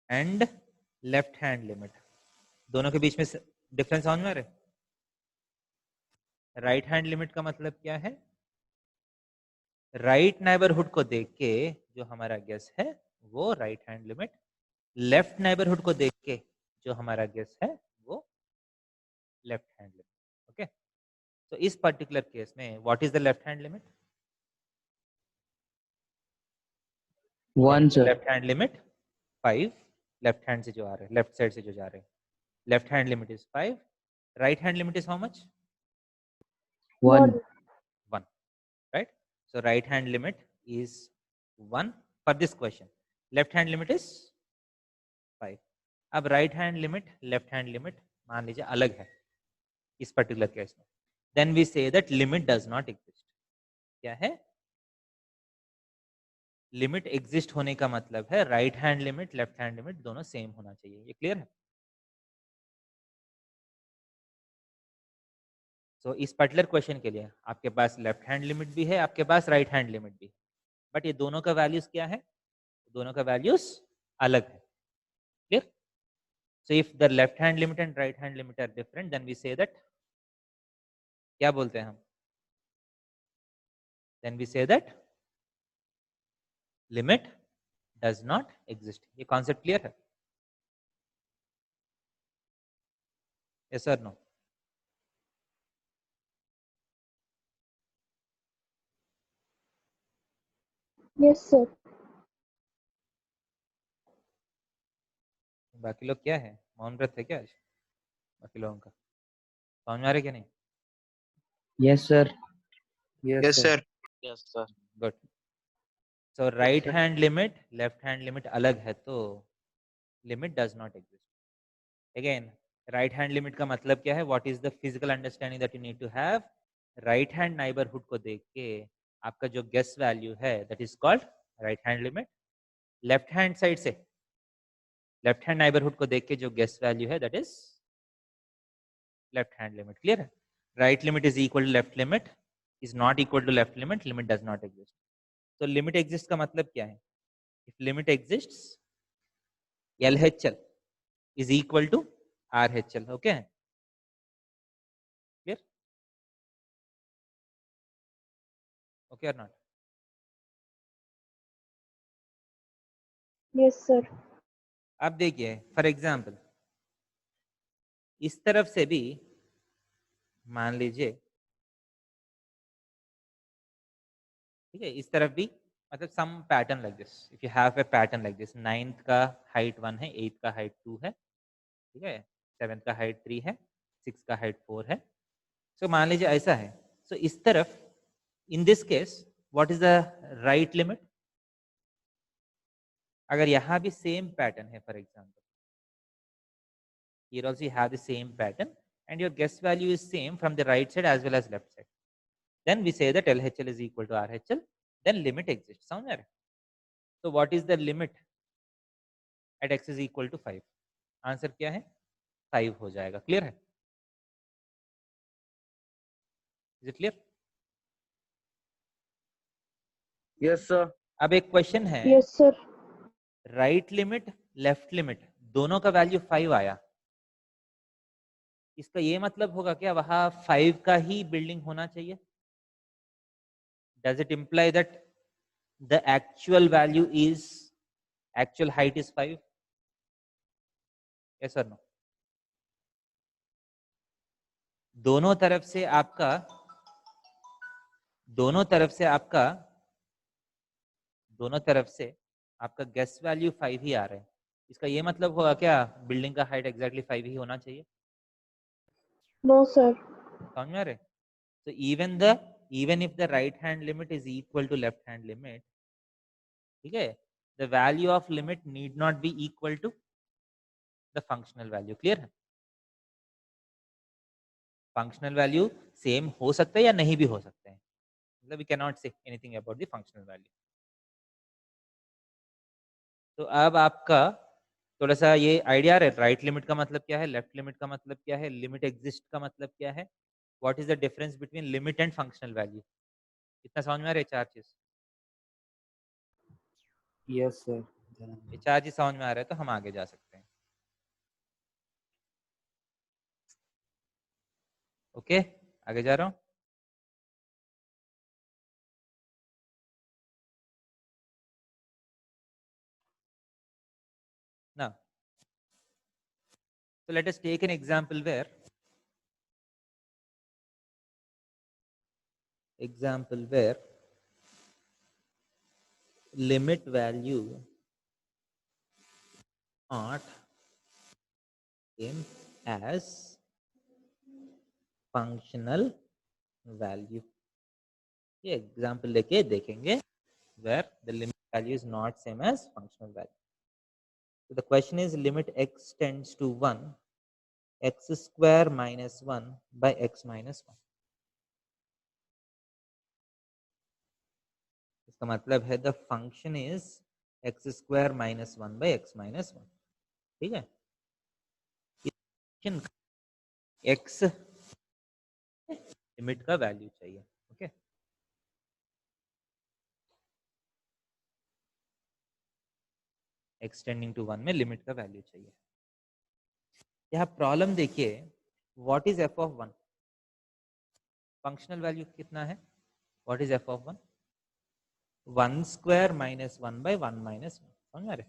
and left hand limit. दोनों के बीच में डिफरेंस समझ में आ रहे? राइट हैंड लिमिट का मतलब क्या है? राइट नाइबरहुड को देख के जो हमारा गेस है वो right hand limit, left neighbourhood को देख के जो हमारा गेस है वो लेफ्ट हैंड लिमिट. ओके. तो इस पर्टिकुलर केस में what is the left hand limit? 1 sir. Left hand limit 5, left hand से जो आ रहे हैं, लेफ्ट साइड से जो जा रहे हैं, left hand limit is 5, right hand limit is how much? 1. 1. Right? So right hand limit is 1 for this question. Left hand limit is 5. अब right hand limit, left hand limit मान लीजिए अलग है इस पर्टिकुलर केस में. Then we say that limit does not exist. क्या है? Limit exist होने का मतलब है right hand limit, left hand limit दोनों सेम होना चाहिए. ये क्लियर है? सो इस पर्टिकुलर क्वेश्चन के लिए आपके पास लेफ्ट हैंड लिमिट भी है, आपके पास राइट हैंड लिमिट भी है, बट ये दोनों का वैल्यूज क्या है? दोनों का वैल्यूज अलग है. Clear? So if the left hand limit and right hand limit are different then we say that, क्या बोलते हैं हम? Then we say that limit does not exist. ये कॉन्सेप्ट क्लियर है? यस और नो? Yes, sir. बाकी लोग क्या है, मौन व्रत है क्या आज बाकी लोगों का? समझ में आ रहा है क्या नहीं? Yes sir. Yes, sir. Yes, sir. Good. So right hand limit, left hand limit अलग है तो limit does not exist. Again right hand limit का मतलब क्या है? What is the physical understanding that you need to have? Right hand neighbourhood को देख के आपका जो गेस वैल्यू है that is called right hand limit. Left hand side से लेफ्ट हैंड नाइबरहुड को देख के जो गेस वैल्यू है that is left hand limit. Clear है? Right limit is equal to left limit is not equal to left limit, limit does not exist. तो limit exist का मतलब क्या है? If limit exists LHL is equal to RHL. Okay, clear? Okay or not? Yes, sir. अब देखिए for example इस तरफ से भी मान लीजिए, ठीक है, इस तरफ भी मतलब some pattern like this, if you have a pattern like this, 9th का हाइट 1 है, 8th का हाइट 2 है, ठीक है, 7th का हाइट 3 है, 6th का हाइट 4 है। सो मान लीजिए ऐसा है। सो इस तरफ in this case what is the right limit? अगर यहाँ भी सेम पैटर्न है, for example here also you have the same pattern and your guess value is same from the right side as well as left side, then we say that LHL is equal to RHL, then limit exists. समझ रहे? So what is the limit at x is equal to 5? Answer क्या है? 5 हो जाएगा। Clear है? Is it clear? Yes, sir. अब एक question है, Yes, sir. Right limit left limit दोनों का वैल्यू 5 आया, इसका ये मतलब होगा क्या वहां 5 का ही बिल्डिंग होना चाहिए? Does it imply that the actual value is actual height is 5? yes or no? दोनों तरफ से आपका गेस वैल्यू 5 ही आ रहा है, इसका ये मतलब होगा क्या बिल्डिंग का हाइट एग्जैक्टली 5 ही होना चाहिए? No, sir. समझ में आ रहे? so even if the right hand limit is equal to left hand limit, ठीक है, the value of limit need not be equal to the functional value. Clear है? फंक्शनल वैल्यू सेम हो सकता है या नहीं भी हो सकते हैं, मतलब we can not say anything about the functional value. तो अब आपका थोड़ा सा ये आइडिया है, राइट लिमिट का मतलब क्या है, लेफ्ट लिमिट का मतलब क्या है, लिमिट एग्जिस्ट का मतलब क्या है, what is the difference between limit and functional value? इतना समझ में आ रहा है? चार चीज, यस सर। ये चार चीज समझ में आ रहा है तो हम आगे जा सकते हैं। ओके, आगे जा रहा हूं। Now, so let us take an example where limit value not same as functional value। ये एग्जाम्पल लेके देखेंगे where the limit value is not same as functional value. So the question is limit x tends to 1, x square minus 1 by x minus 1। इसका मतलब है the function is x square minus 1 by x minus 1। ठीक है, x limit का value चाहिए। Okay, x tending to 1 में limit का value चाहिए। यहाँ प्रॉब्लम देखिए, what is f of 1? Functional value कितना है? What is f of 1? 1 square minus 1 by 1 minus 1। समझ आ रहे?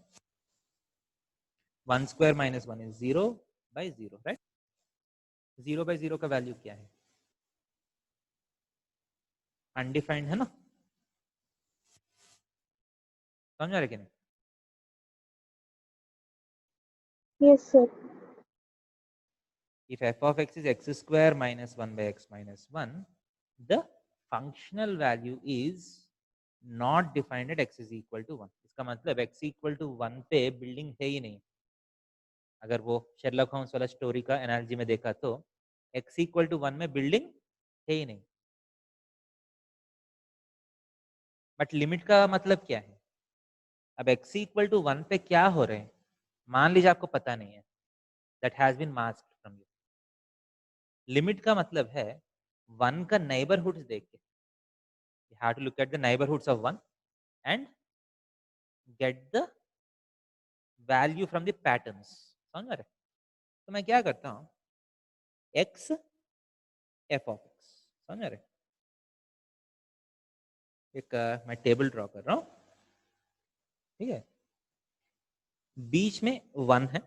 1 square minus 1 is 0 by 0, right? 0 by 0 का वैल्यू क्या है? अनडिफाइंड है ना? समझ आ रहे कि नहीं? Yes, sir. If f of x is x square minus 1 by x minus 1, the functional value is not defined at x is equal to 1। इसका मतलब x equal to 1 पे बिल्डिंग है ही नहीं। अगर वो शेरलॉक होम्स वाला स्टोरी का analogy में देखा तो x equal to 1 में बिल्डिंग है ही नहीं। बट लिमिट का मतलब क्या है? अब x equal to 1 पे क्या हो रहे हैं? मान लीजिए आपको पता नहीं है, that has been masked from you। Limit का मतलब है 1 का नेबरहुड्स देख के, you have to look at the neighborhoods of 1 and get the value from the patterns। समझ रहे? तो मैं क्या करता हूँ, x f ऑफ x, समझ रहे? एक मैं टेबल ड्रॉ कर रहा हूँ, ठीक है, बीच में 1 है,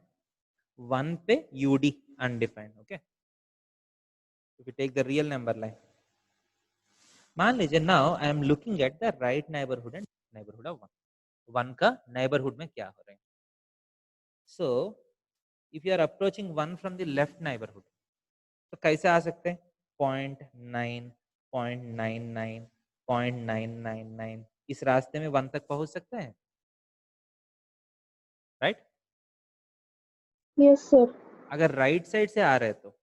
1 पे ud undefined, okay. If you take the real number line, मान लीजिए now I am looking at the right neighbourhood and neighbourhood of 1 का नेबरहुड में क्या हो रहे हैं। So if you are approaching 1 from the left neighbourhood, तो कैसे आ सकते हैं, 0.9, 0.99, 0.999, इस रास्ते में 1 तक पहुंच सकते हैं, राइट? Yes, sir. अगर राइट साइड से आ रहे हैं तो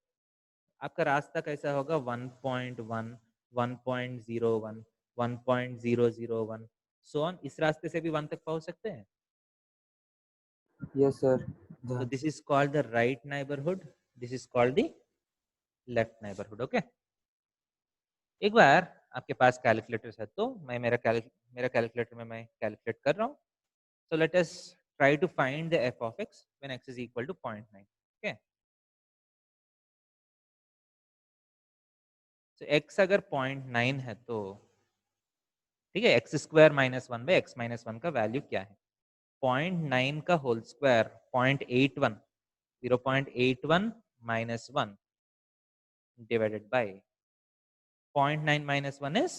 आपका रास्ता कैसा होगा, 1.1, 1.01, 1.001, सो ऑन, इस रास्ते से भी 1 तक पहुंच सकते हैं। Yes, sir. So this is called the right neighborhood, this is called the left neighborhood, okay? एक बार आपके पास कैलकुलेटर है तो मैं मेरा कैलकुलेटर में मैं कैलकुलेट कर रहा हूँ। So let us try to find the f of x when x is equal to 0.9, okay? So x अगर 0.9 है तो ठीक है, x square minus 1 by x minus 1 का वैल्यू क्या है, 0.9 का whole square 0.81, 0.81 minus 1 divided by 0.9 minus 1 is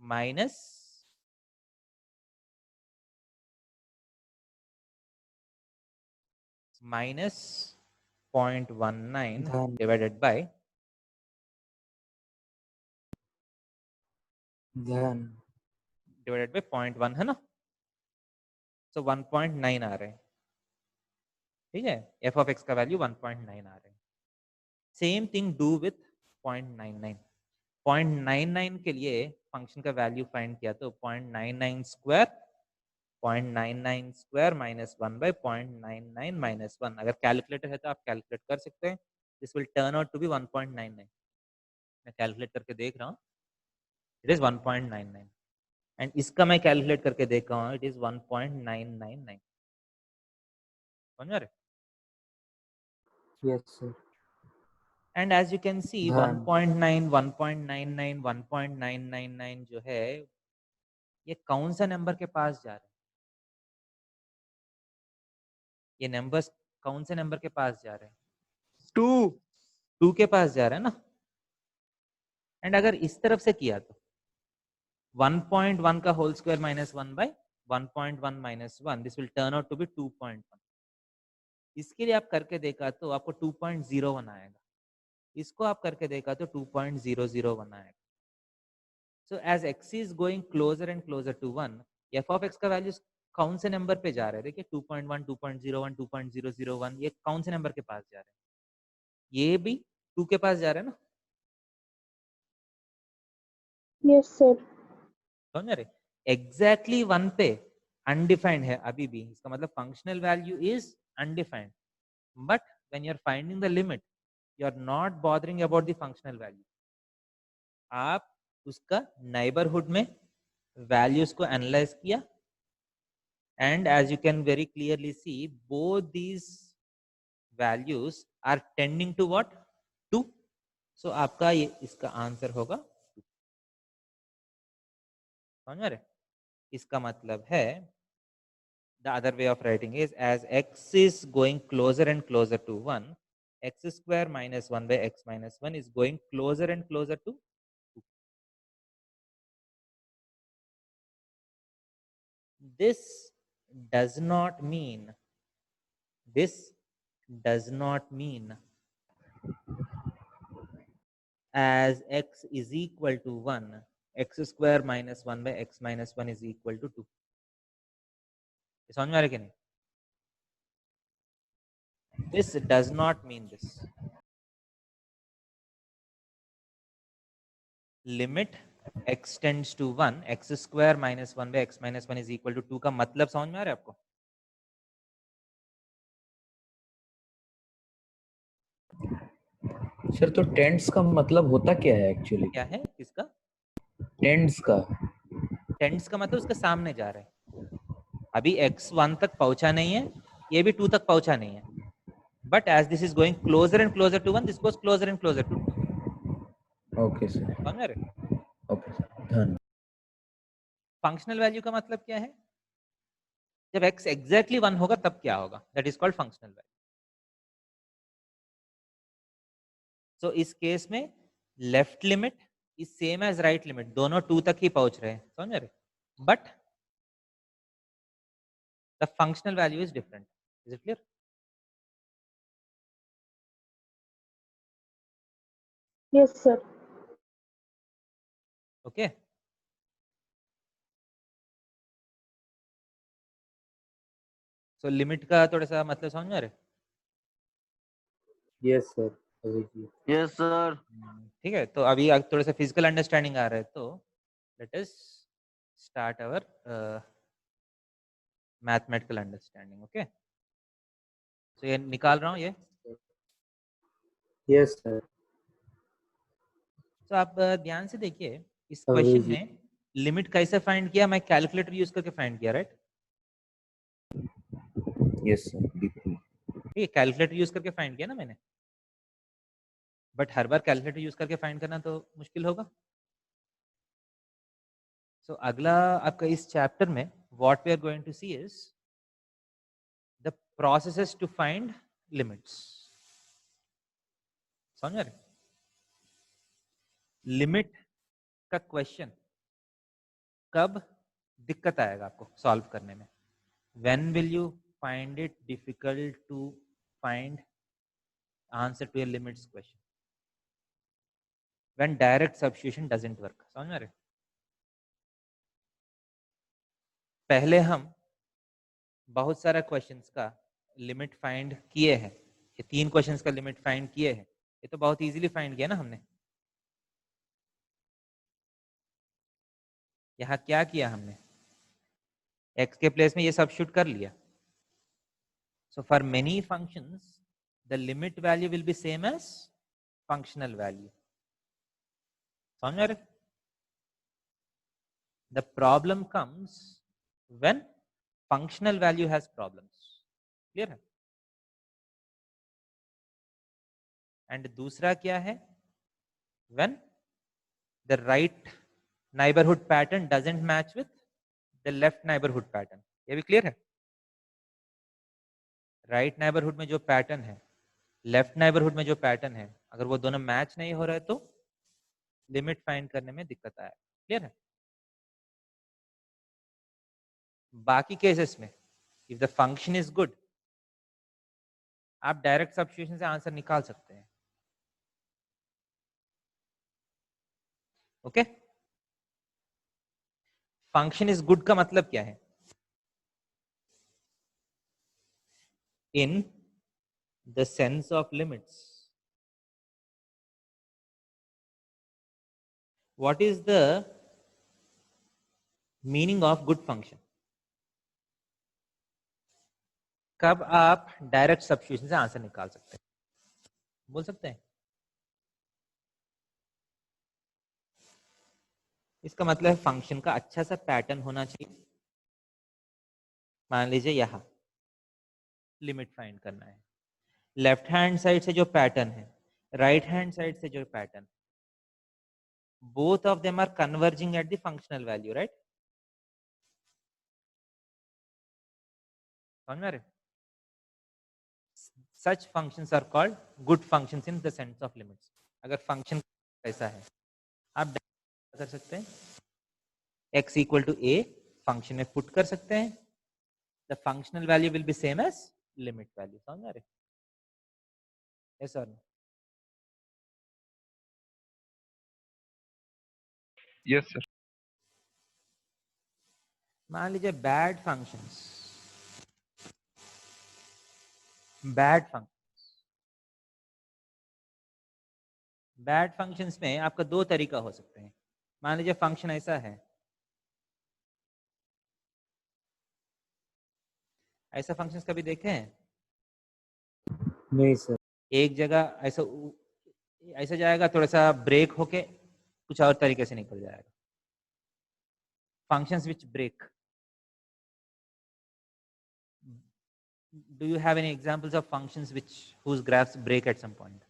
minus minus 0.19 Dhan. divided by Dhan. 0.1 है ना, so 1.9 आ रहे हैं, ठीक है, f of x का वैल्यू 1.9 आ रहे हैं। सेम थिंग डू विथ 0.99, 0.99 के लिए फंक्शन का वैल्यू फाइंड किया तो 0.99 square, 0.99 square minus 1 by 0.99 minus 1, अगर कैलकुलेटर है तो आप कैलकुलेट कर सकते हैं, this will turn out to be 1.99, मैं कैलकुलेट करके देख रहा हूँ, इट इज 1.99 एंड इसका मैं कैलकुलेट करके देख रहा हूँ, इट इज 1.999, समझ रहे? Yes, sir. And as you can see Dhan. 1.9, 1.99, 1.999 जो है ये कौन सा नंबर के पास जा रहा है, ये नंबर्स कौन से नंबर के पास जा रहे हैं, 2 के पास जा रहा है ना। एंड अगर इस तरफ से किया तो 1.1 का whole square minus 1 by 1.1 minus 1, this will turn out to be 2.1। इसके लिए आप करके देखा तो आपको 2.01 आएगा, इसको आप करके देखा तो 2.001 आएगा। So as x is going closer and closer to 1, f of x का वैल्यू कौन से नंबर पे जा रहे हैं, देखिए 2.1, 2.01, 2.001, ये कौन से नंबर के पास जा रहे हैं, ये भी 2 के पास जा रहे हैं ना, Yes, sir. समझ रहे? एग्जैक्टली 1 पे अनडिफाइंड है अभी भी, इसका मतलब functional value is undefined, but when you are finding the limit you are not bothering about the functional value, आप उसका नेबरहुड में वैल्यूज को एनालाइज किया and as you can very clearly see both these values are tending to what, 2, so आपका ये इसका answer होगा 2, समझ रहे? इसका मतलब है the other way of writing is as x is going closer and closer to 1, x square minus 1 by x minus 1 is going closer and closer to 2. This does not mean as x is equal to 1, x square minus 1 by x minus 1 is equal to 2. समझ में आ रहा है कि नहीं? This does not mean this. Limit x tends to 1, x square minus 1 by x minus 1 is equal to 2 का मतलब समझ में आ रहा है आपको? सर तो टेंट्स का मतलब होता क्या है एक्चुअली? क्या है किसका? टेंट्स का टेंट्स का मतलब उसके सामने जा रहा है, अभी x 1 तक पहुंचा नहीं है, ये भी 2 तक पहुंचा नहीं है, but as this is going closer and closer to 1, this goes closer and closer to 2. Okay sir, समझ रहे? ओके सर, धन्यवाद। फंक्शनल वैल्यू का मतलब क्या है? जब x एग्जैक्टली 1 होगा तब क्या होगा? That is called functional value. So इस केस में left limit is same as right limit, दोनों 2 तक ही पहुंच रहे हैं, समझ रहे? But the functional value is different. Is it clear? Yes, sir. Okay. So limit का थोड़ा सा मतलब समझ रहे? Yes sir, Abhijeet. Yes, sir. ठीक है, तो अभी थोड़ा सा फिजिकल अंडरस्टैंडिंग आ रहा है, तो let us start our mathematical understanding. Okay, तो ये निकाल रहा हूँ ये। Yes sir. तो आप ध्यान से देखिए, इस क्वेश्चन में लिमिट कैसे फाइंड किया? मैं कैलकुलेटर यूज करके फाइंड किया, राइट? यस सर, बिल्कुल। ठीक है, कैलकुलेटर यूज करके फाइंड किया ना मैंने, but her bar calculator use करके फाइंड करना तो मुश्किल होगा। सो अगला आपका इस चैप्टर में what we are going to see is the processes to find limits. समझ रहे? लिमिट का क्वेश्चन कब दिक्कत आएगा आपको सॉल्व करने में? When will you find it difficult to find answer to a limits question? When direct substitution doesn't work. समझ रहे? पहले हम बहुत सारा क्वेश्चंस का लिमिट फाइंड किए हैं, ये 3 क्वेश्चंस का लिमिट फाइंड किए हैं, ये तो बहुत इजीली फाइंड किया ना हमने। यहाँ क्या किया हमने? x के प्लेस में ये सब्स्टिट्यूट कर लिया। So for many functions the limit value will be same as functional value. समझ रहे? The problem comes when functional value has problems. Clear है? एंड दूसरा क्या है? When the right neighborhood pattern doesn't match with the left neighborhood pattern। ये भी clear है? Right neighbourhood में जो पैटर्न है, लेफ्ट नाइबरहुड में जो पैटर्न है, अगर वो दोनों मैच नहीं हो रहे तो लिमिट फाइंड करने में दिक्कत आए। क्लियर है? बाकी केसेस में if the function is good, आप डायरेक्ट सब्स्टिट्यूशन से आंसर निकाल सकते हैं। ओके, फंक्शन इज गुड का मतलब क्या है? In the sense of limits, what is the meaning of good function? कब आप डायरेक्ट सब्स्टिट्यूशन से आंसर निकाल सकते हैं? बोल सकते हैं? इसका मतलब है फंक्शन का अच्छा सा पैटर्न होना चाहिए। मान लीजिए यहां लिमिट फाइंड करना है, लेफ्ट हैंड साइड से जो पैटर्न है, राइट हैंड साइड से जो pattern, both of them are converging at the functional value, right? समझ में? Such functions are called good functions in the sense of limits। अगर फंक्शन ऐसा है, आप कर सकते हैं x equal to a, function में पुट कर सकते हैं, the functional value will be same as limit value। समझ में? yes or no? Yes sir. मान लीजिए बैड फंक्शंस, बैड फंक्शंस में आपका 2 तरीका हो सकते हैं। मान लीजिए फंक्शन ऐसा है, ऐसा फंक्शंस कभी देखे हैं? नहीं सर। एक जगह ऐसा ऐसा जाएगा, थोड़ा सा ब्रेक होके कुछ और तरीके से निकल जाएगा। Functions which break, Do you have any examples of functions whose graphs break at some point?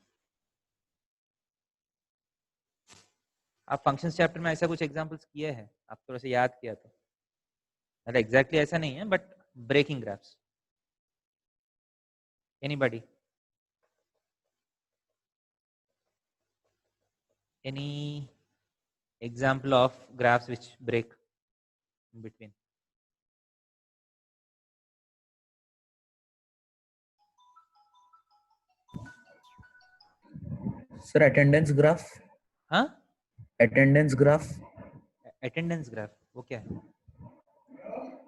आप फंक्शंस चैप्टर में ऐसा कुछ एग्जांपल्स किए हैं, आप थोड़ा सा याद किया तो, मतलब एग्जैक्टली ऐसा नहीं है but breaking graphs. Anybody? Any example of graphs which break in between? Sir attendance graph. हाँ, अटेंडेंस ग्राफ. अटेंडेंस ग्राफ वो क्या है?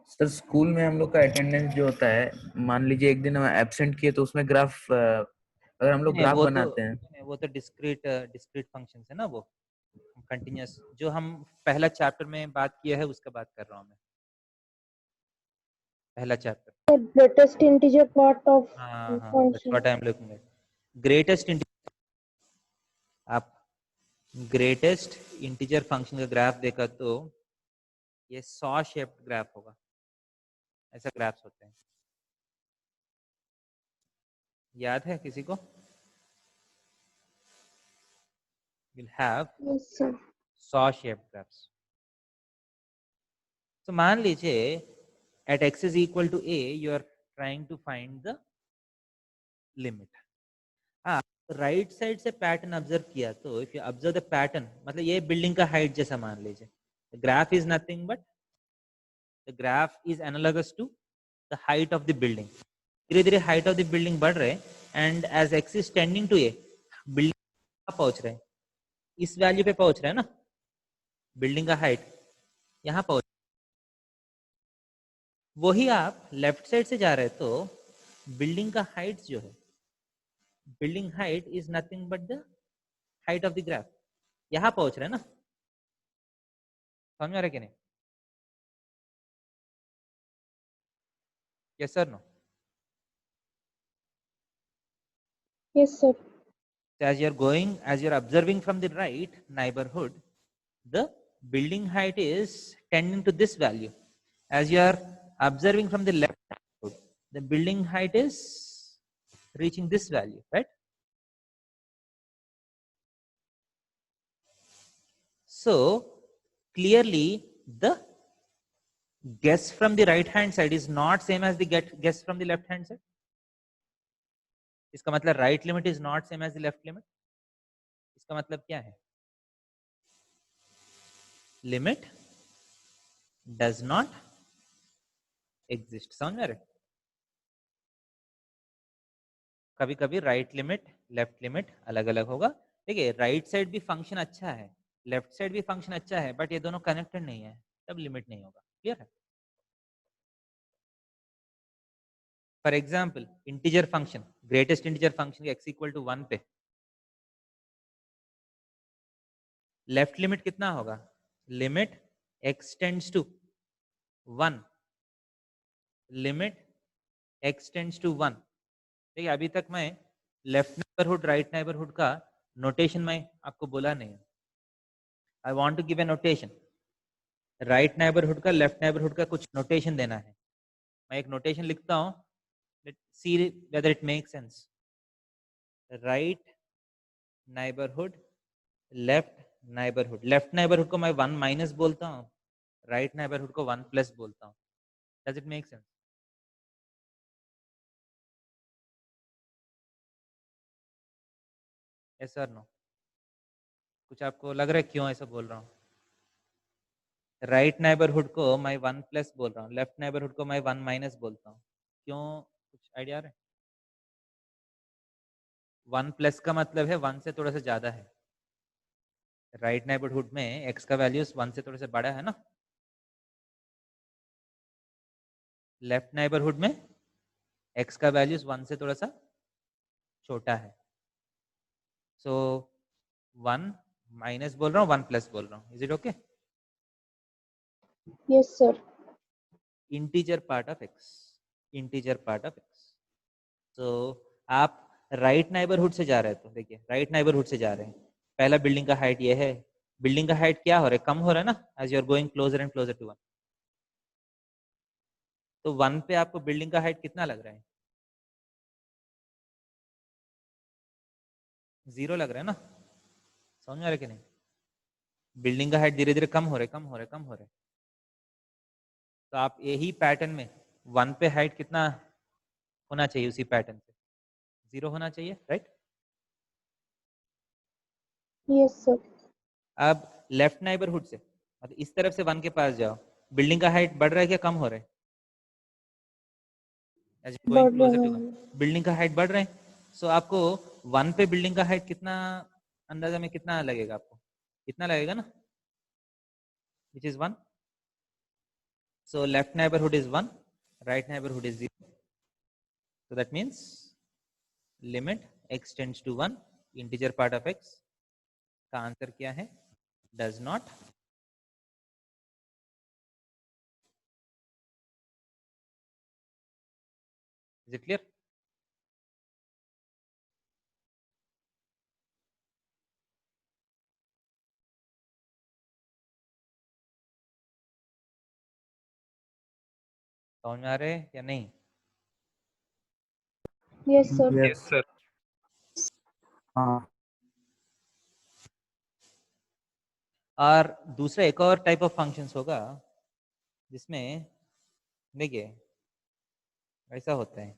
सर स्कूल में हम लोग का अटेंडेंस जो होता है, मान लीजिए एक दिन हम एब्सेंट किए तो उसमें ग्राफ, अगर हम लोग नहीं, ग्राफ वो बनाते हैं. वो तो डिस्क्रीट फंक्शंस है ना, वो कंटिन्यूअस जो हम पहला चैप्टर में बात किया है उसका बात कर रहा हूँ मैं. पहला chapter. The greatest integer part of हाँ हाँ, that's function. what I am looking at. Greatest integer, आप ग्रेटेस्ट इंटीजर फंक्शन का ग्राफ देखा तो ये सॉ शेप्ड ग्राफ होगा. ऐसा ग्राफ्स होते हैं, याद है किसी को? You'll have Yes, sir. saw shaped graphs. So मान लीजिए at x is equal to a you are trying to find the limit. Right side से पैटर्न ऑब्जर्व किया तो if you observe the pattern, मतलब ये बिल्डिंग का height जैसा मान लीजिए. The graph is nothing but the graph is analogous to the height of the building. धीरे धीरे हाइट ऑफ द बिल्डिंग बढ़ रहे and as x is tending to a, building पहुंच रहे, इस वैल्यू पे पहुंच रहे हैं ना, बिल्डिंग का हाइट यहाँ पहुंच. वही आप लेफ्ट साइड से जा रहे तो बिल्डिंग का हाइट जो है, building height is nothing but the height of the graph, यहां पहुंच रहे हैं ना. समझ में आ रहा है कि नहीं? Yes sir, no? Yes, sir. As you're observing from the right neighborhood, the building height is tending to this value. As you are observing from the left neighborhood, the building height is reaching this value, right? So clearly the guess from the right hand side is not same as the guess from the left hand side. इसका मतलब right limit is not same as the left limit. इसका मतलब क्या है? Limit does not exist. समझ में आ रहे? कभी कभी राइट लिमिट लेफ्ट लिमिट अलग अलग होगा. देखिए राइट साइड भी फंक्शन अच्छा है, लेफ्ट साइड भी फंक्शन अच्छा है, बट ये दोनों कनेक्टेड नहीं है, तब लिमिट नहीं होगा. क्लियर है? For example integer function, greatest integer function x equal to 1 पे लेफ्ट लिमिट कितना होगा? Limit x tends to 1, limit x tends to 1. देखिए अभी तक मैं लेफ्ट नेबरहुड राइट नेबरहुड का नोटेशन में आपको बोला नहीं. I want to give a notation. Right neighbourhood का लेफ्ट नेबरहुड का कुछ नोटेशन देना है. मैं एक नोटेशन लिखता हूं, let's see whether it makes sense. Right neighbourhood, left neighbourhood. Left neighbourhood को मैं 1 माइनस बोलता हूं, राइट नेबरहुड को 1 प्लस बोलता हूं. Does it make sense? Yes sir, no? कुछ आपको लग रहा है क्यों ऐसा बोल रहा हूँ? राइट नेबरहुड को मैं 1 प्लस बोल रहा हूँ, लेफ्ट नेबरहुड को मैं 1 माइनस बोलता हूँ. क्यों, कुछ आइडिया आ रहा है? 1 प्लस का मतलब है 1 से थोड़ा सा ज्यादा है. राइट नेबरहुड में x का वैल्यूज 1 से थोड़ा सा बड़ा है ना. लेफ्ट नेबरहुड में x का वैल्यूज 1 से थोड़ा सा छोटा है. सो 1 माइनस बोल रहा हूँ, 1 प्लस बोल रहा हूँ. Is it okay? Yes, sir. Integer part of x, integer part of x. तो आप राइट नेबरहुड से जा रहे हैं तो देखिए राइट नेबरहुड से जा रहे हैं, पहला बिल्डिंग का हाइट ये है. बिल्डिंग का हाइट क्या हो रहा है? कम हो रहा है ना, as you are going closer and closer to 1. तो 1 पे आपको बिल्डिंग का हाइट कितना लग रहा है? 0 लग रहा है ना, समझ में आ रहा है कि नहीं? बिल्डिंग का हाइट धीरे धीरे कम हो रहा है, कम हो रहा है, कम हो रहा है। तो आप यही पैटर्न में 1 पे हाइट कितना होना चाहिए, उसी पैटर्न से 0 होना चाहिए, राइट? Yes, sir. अब लेफ्ट नाइबरहुड से मतलब इस तरफ से 1 के पास जाओ, बिल्डिंग का हाइट बढ़ रहा है क्या कम हो रहा है? As you going बढ़ closer रहे to 1, हैं। बिल्डिंग का हाइट बढ़ रहे हैं। सो आपको 1 पे बिल्डिंग का हाइट कितना, अंदाजा में कितना लगेगा आपको? कितना लगेगा ना, which is 1. So left neighborhood is 1, right neighborhood is 0. So that means limit x tends to 1, integer part of x का आंसर क्या है? Does not. Is it clear? समझ में आ रहे हैं या नहीं? Yes, sir. Yes yes sir. हाँ और दूसरा एक और टाइप ऑफ फंक्शंस होगा जिसमें देखिए ऐसा होता है,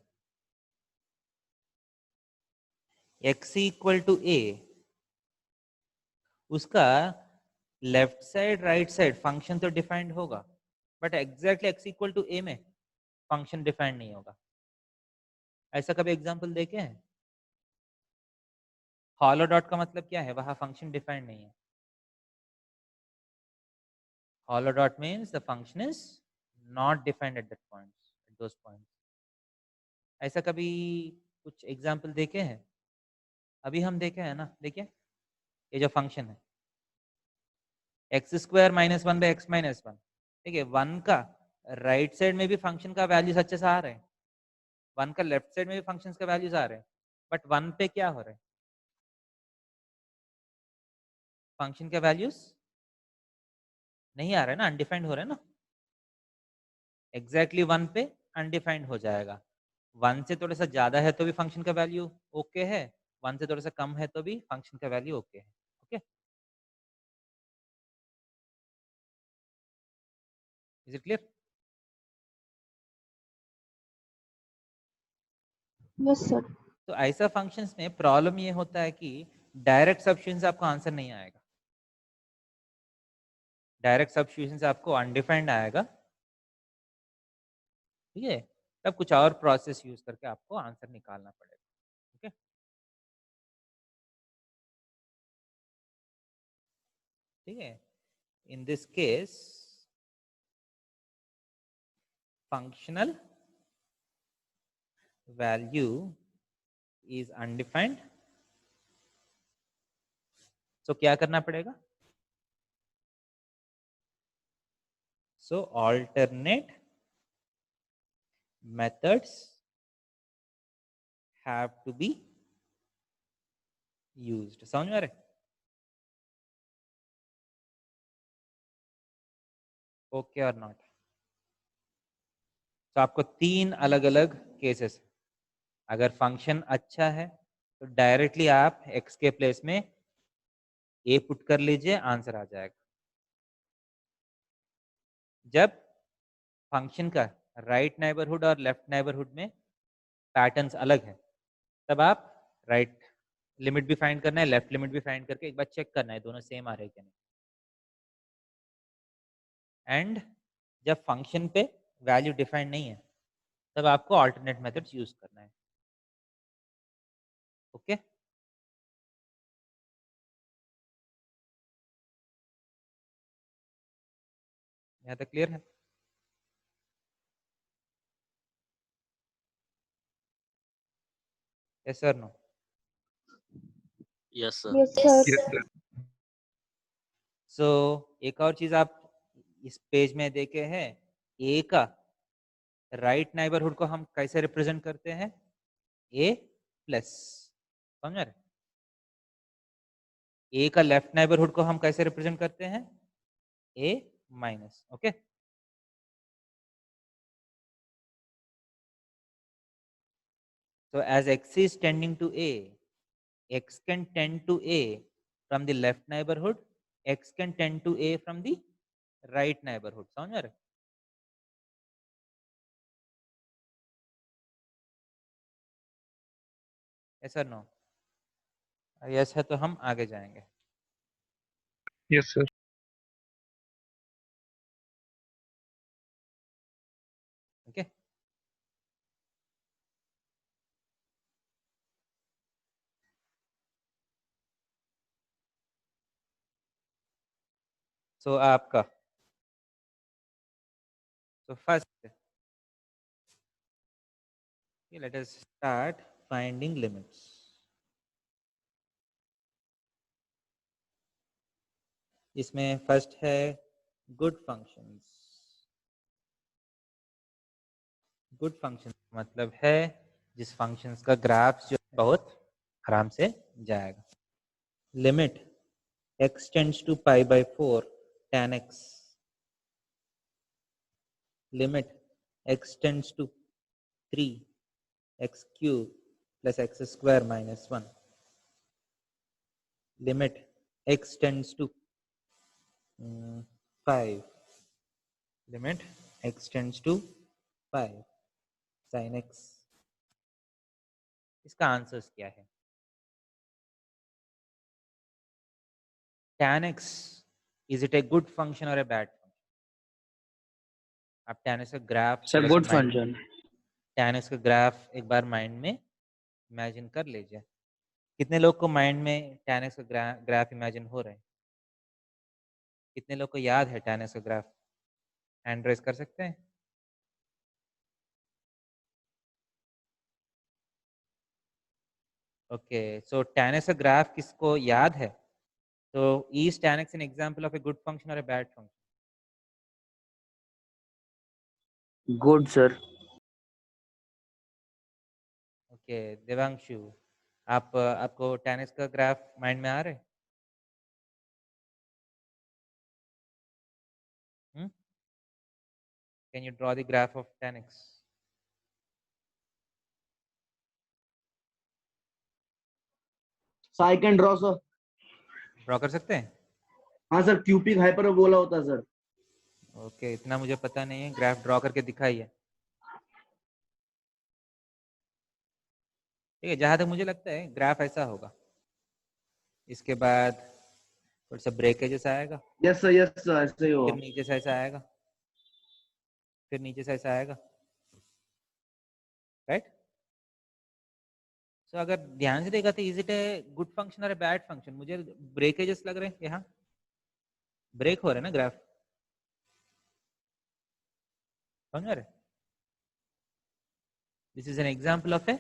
x इक्वल टू a, उसका left side right side function तो डिफाइंड होगा, but exactly x equal to a में फंक्शन डिफाइंड नहीं होगा। ऐसा कभी एग्जांपल देखे हैं? हॉलो डॉट का मतलब क्या है? वहां फंक्शन डिफाइंड नहीं है। Hollow dot means the function is not defined at that points, at those points. ऐसा कभी कुछ एग्जाम्पल देखे हैं? अभी हम देखे हैं ना, देखिए ये जो फंक्शन है x square minus 1 by x minus 1, देखिए 1 का राइट साइड में भी फंक्शन का वैल्यूज अच्छे से आ रहे हैं, 1 का लेफ्ट साइड में भी फंक्शन का वैल्यूज आ रहे हैं, बट 1 पे क्या हो रहा है? फंक्शन के वैल्यूज नहीं आ रहे ना, अनडिफाइंड हो रहे हैं ना। एग्जैक्टली 1 पे अनडिफाइंड हो जाएगा। 1 से थोड़ा सा ज्यादा है तो भी फंक्शन का वैल्यू ओके है, 1 से थोड़ा सा कम है तो भी फंक्शन का वैल्यू ओके है। Okay, is it clear? Yes, sir. तो ऐसा फंक्शंस में प्रॉब्लम ये होता है कि डायरेक्ट सब्स्टिट्यूशन से आपको आंसर नहीं आएगा, डायरेक्ट सब्स्टिट्यूशन से आपको अनडिफाइंड आएगा, ठीक है? तब कुछ और प्रोसेस यूज करके आपको आंसर निकालना पड़ेगा। ओके, ठीक है? In this case functional value is undefined, so क्या करना पड़ेगा? So alternate methods have to be used. समझ में आ रहा है? ओके और नॉट? तो आपको 3 अलग अलग केसेस, अगर फंक्शन अच्छा है तो डायरेक्टली आप x के प्लेस में a पुट कर लीजिए, आंसर आ जाएगा। जब फंक्शन का राइट नाइबरहुड और लेफ्ट नाइबरहुड में पैटर्न्स अलग है, तब आप राइट लिमिट भी फाइंड करना है, लेफ्ट लिमिट भी फाइंड करके एक बार चेक करना है दोनों सेम आ रहे हैं क्या नहीं। एंड जब फंक्शन पे वैल्यू डिफाइंड नहीं है तब आपको अल्टरनेट मेथड्स यूज करना है। ओके, यहाँ तक क्लियर है? Yes sir, no? Yes, sir. Yes, sir. Yes sir. So एक और चीज आप इस पेज में देखे हैं, ए का राइट नाइबरहुड को हम कैसे रिप्रेजेंट करते हैं? ए प्लस, समझ रहे? ए का लेफ्ट नाइबरहुड को हम कैसे रिप्रेजेंट करते हैं? A minus. Okay, so as x is tending to a x can tend to a from the left neighborhood, x can tend to a from the right neighborhood. समझ में आ रहा है? Yes or no? यस है तो हम आगे जाएंगे. Yes sir. Okay. So आपका so first let us start finding limits. इसमें फर्स्ट है गुड फंक्शंस. गुड फंक्शन मतलब है जिस फंक्शंस का ग्राफ जो बहुत आराम से जाएगा. Limit x tends to pi by 4 tan x. Limit x tends to 3 x cube plus x square minus 1. Limit x tends to 5. Limit x tends to 5 sin x. इसका आंसर्स क्या है? tan x, is it a good function or a bad function? आप tan x का graph sir good function. tan x का graph एक बार mind में imagine कर लीजिए. कितने लोग को माइंड में tan x का ग्राफ इमेजिन हो रहा है? कितने लोग को याद है tan x का ग्राफ? हैंड रेज कर सकते हैं? ओके, सो tan x का ग्राफ किसको याद है? तो is tan x an example of a good function or a bad function? Good sir. Okay Devanshu, आपको tan x का ग्राफ माइंड में आ रहा है? Can you draw the graph of tan x? Sir I can draw sir. Draw कर सकते हैं? हाँ सर, क्यूबिक हाइपरबोला होता है सर. ओके, इतना मुझे पता नहीं है. ग्राफ ड्रॉ करके दिखाइए. ठीक है, जहां तक मुझे लगता है ग्राफ ऐसा होगा. इसके बाद थोड़ा सा ब्रेकेजेस आएगा. यस सर ऐसे ही फिर होगा. नीचे से ऐसा आएगा. फिर नीचे से ऐसा आएगा. राइट? सो अगर ध्यान से देखा तो is it A good function और ए बैड फंक्शन? मुझे ब्रेकेजेस लग रहे हैं. यहाँ ब्रेक हो रहे हैं ना ग्राफ. समझ रहे? This is an example of A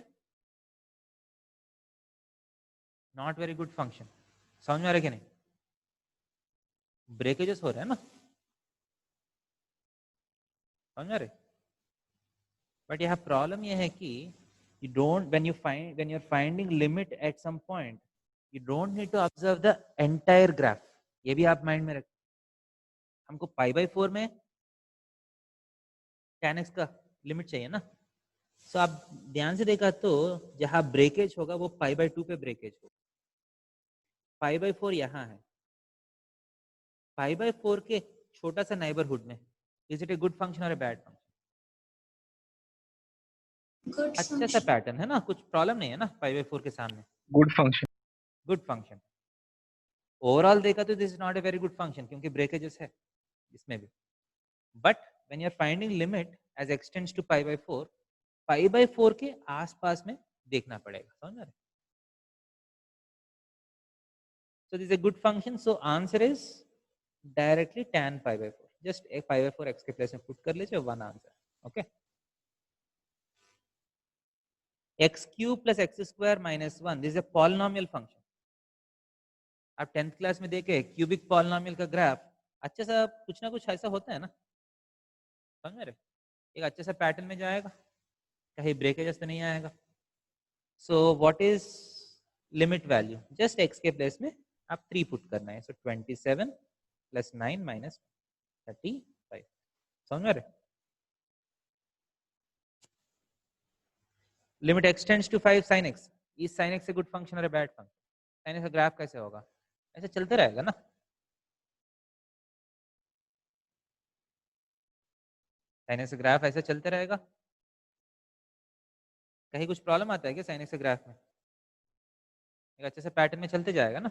not very good function. समझ में आ रहा है कि नहीं? ब्रेकेजेस हो रहे हैं ना. समझ में आ रहे? बट यहाँ प्रॉब्लम यह है कि you don't when you're finding limit at some point, you don't need to observe the entire graph. ये भी आप माइंड में रखें. हमको पाई बाय 4 में tan x का लिमिट चाहिए ना. सो आप ध्यान से देखा तो जहां ब्रेकेज होगा वो पाई बाय 2 पे ब्रेकेज होगा. पाई बाय 4 यहाँ है. पाई बाय 4 के छोटा सा नेबरहुड में is it A good function और ए बैड फंक्शन? अच्छा सा पैटर्न है ना, कुछ प्रॉब्लम नहीं है ना पाई बाय 4 के सामने. Good function. Good function. Overall देखा तो this is not a very good function क्योंकि ब्रेकेजेस है इसमें भी. But when you are finding limit as x tends to pi by 4, pi by 4 के आसपास में देखना पड़ेगा. समझ रहे? So this is a good function. So answer is directly tan pi by 4. Just एक पाई बाय 4 x के place में पुट कर लीजिए, one answer. Okay, x cube plus x square minus 1, this is a polynomial function. आप 10th class में देखे cubic polynomial का graph अच्छा सा कुछ ना कुछ ऐसा होता है ना. समझ रहे? एक अच्छा सा पैटर्न में जाएगा, कहीं ब्रेकेजेस तो नहीं आएगा. So what is limit value? Just x के प्लेस में आप 3 पुट करना है. So 27 plus 9 minus 35. समझ रहे? Limit x tends to 5 sin x. इज sin x a good function or a bad function? Sine x का ग्राफ कैसे होगा? ऐसे चलते रहेगा ना, साइन एक्स का ग्राफ ऐसे चलते रहेगा। कहीं कुछ प्रॉब्लम आता है क्या साइन एक्स के ग्राफ में? एक अच्छे से पैटर्न में चलते जाएगा ना।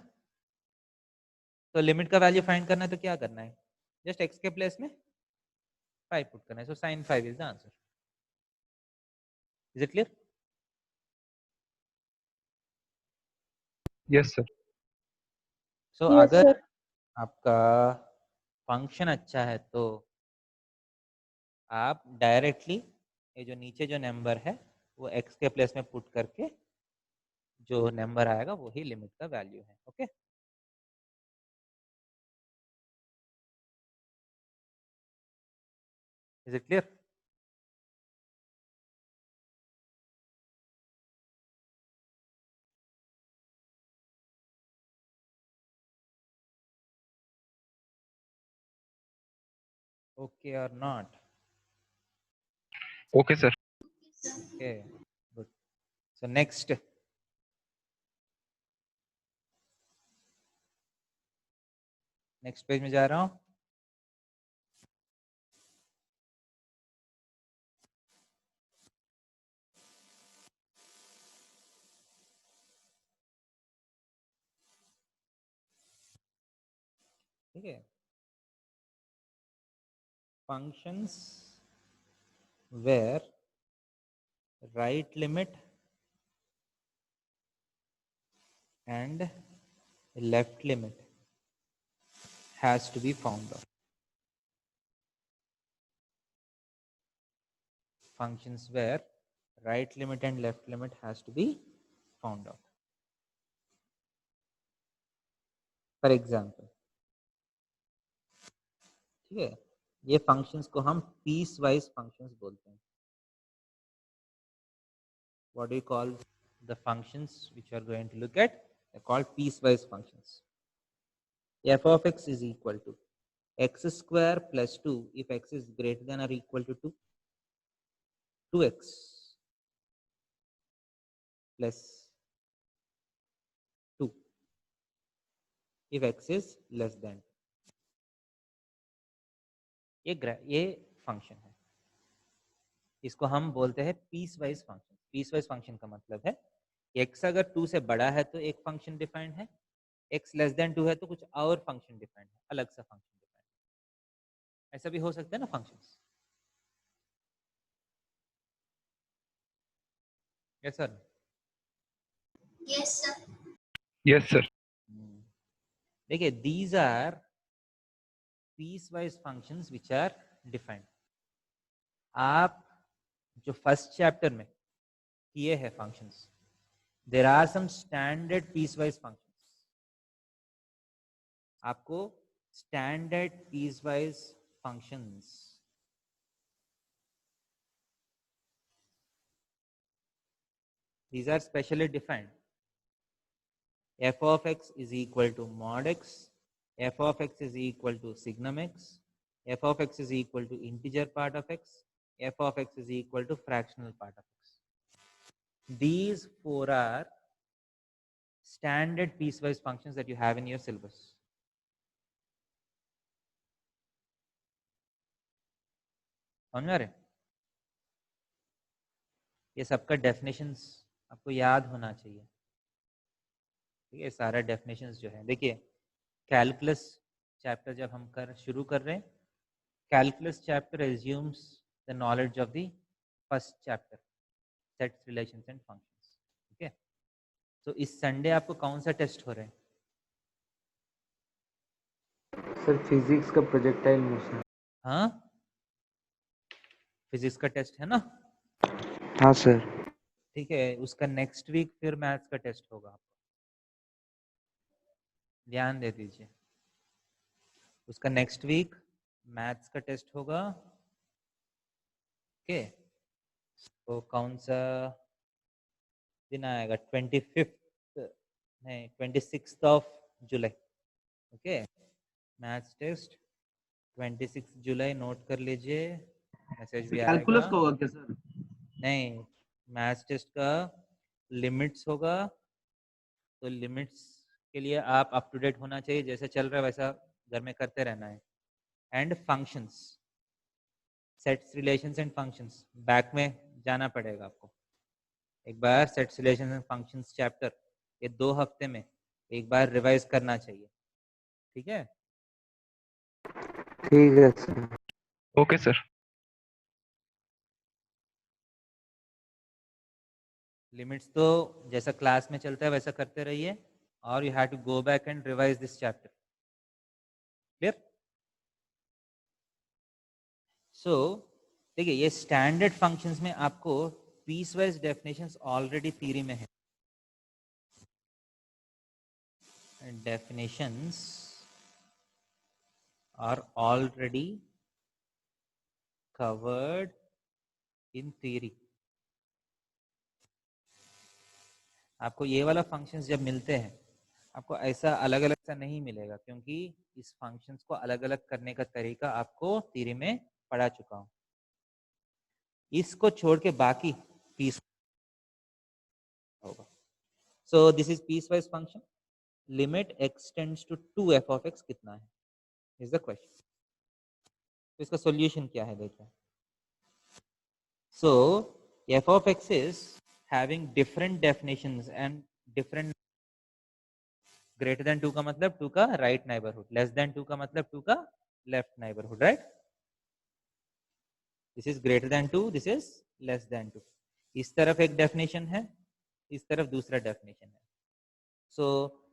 तो लिमिट का वैल्यू फाइंड करना है तो क्या करना है, जस्ट एक्स के प्लेस में 5 पुट करना है। So sine 5 is the answer. Is it clear? Yes sir. So Yes, अगर sir. आपका फंक्शन अच्छा है तो आप डायरेक्टली ये जो नीचे जो नंबर है वो एक्स के प्लेस में पुट करके जो नंबर आएगा वही लिमिट का वैल्यू है। Okay, is it clear? Okay or not? Okay sir. Okay, good. So next, next page में जा रहा हूँ। ठीक है, functions where right limit and left limit has to be found out. Functions where right limit and left limit has to be found out. For example, ठीक है, ये functions को हम पीस वाइज functions बोलते हैं। What do you call the functions which we are going to look at? They're called piecewise functions. F of x is equal to x square plus 2 if x is greater than or equal to 2, 2x plus 2 if x is less than 2. ये function है, इसको हम बोलते हैं piecewise function. Piecewise function का मतलब है x अगर 2 से बड़ा है तो एक फंक्शन डिफाइंड है, x लेस देन 2 है तो कुछ और फंक्शन डिफाइंड है, अलग सा फंक्शन डिफाइंड है। ऐसा भी हो सकता है ना functions. Yes sir. Yes, sir. Yes sir. देखिए, these are piecewise functions which are defined. आप जो फर्स्ट चैप्टर में किए हैं functions, there are some standard piecewise functions. आपको standard piecewise functions these are specially defined. F of x is equal to mod x, f of x is equal to signum x, f of x is equal to integer part of x, f of x is equal to fractional part of x. These four are standard piecewise functions that you have in your syllabus. समझ में आ रहे? ये सबका definitions आपको याद होना चाहिए। ठीक है, सारा डेफिनेशंस जो है, देखिए कैलकुलस चैप्टर जब हम शुरू कर रहे हैं, calculus chapter assumes the knowledge of the first chapter, sets, relations and functions. ठीक है, तो इस संडे आपको कौन सा टेस्ट हो रहा है? सर फिजिक्स का प्रोजेक्टाइल मोशन। हाँ, फिजिक्स का टेस्ट है ना। हाँ सर। ठीक है, उसका नेक्स्ट वीक फिर मैथ्स का टेस्ट होगा, आपको ध्यान दे दीजिए। उसका नेक्स्ट वीक मैथ्स का टेस्ट होगा। ओके, तो कौन सा दिन आएगा? 26 of July. Okay, maths test 26 July, note कर लीजिए, मैसेज भी आएगा। कैलकुलस का होगा क्या सर? नहीं, मैथ्स टेस्ट का लिमिट्स होगा, तो लिमिट्स के लिए आप अप टू डेट होना चाहिए, जैसे चल रहा है वैसा घर में करते रहना है. And functions, sets, relations and functions, back में जाना पड़ेगा आपको एक बार. Sets, relations and functions chapter ये 2 हफ्ते में एक बार रिवाइज करना चाहिए. ठीक है. ठीक है सर. Okay sir. लिमिट्स तो जैसा क्लास में चलता है वैसा करते रहिए, और you have to go back and revise this chapter. Clear? So देखिए, ये स्टैंडर्ड फंक्शंस में आपको piecewise definitions already theory में है. Definitions are already covered in theory. आपको ये वाला फंक्शंस जब मिलते हैं आपको ऐसा अलग अलग सा नहीं मिलेगा, क्योंकि इस फंक्शंस को अलग अलग करने का तरीका आपको थ्योरी में पढ़ा चुका हूं. इसको छोड़ के बाकी पीस होगा. So this is piecewise function. Limit x tends to 2f of x कितना है इज द क्वेश्चन. तो इसका सॉल्यूशन क्या है देखिए. सो f of x is having different definitions and different. Greater than 2 का मतलब 2 का राइट नाइबरहुड, लेस देन 2 का मतलब 2 का left neighbourhood, right. This is greater than 2, this is less than 2. इस तरफ एक डेफिनेशन है, इस तरफ दूसरा डेफिनेशन है. सो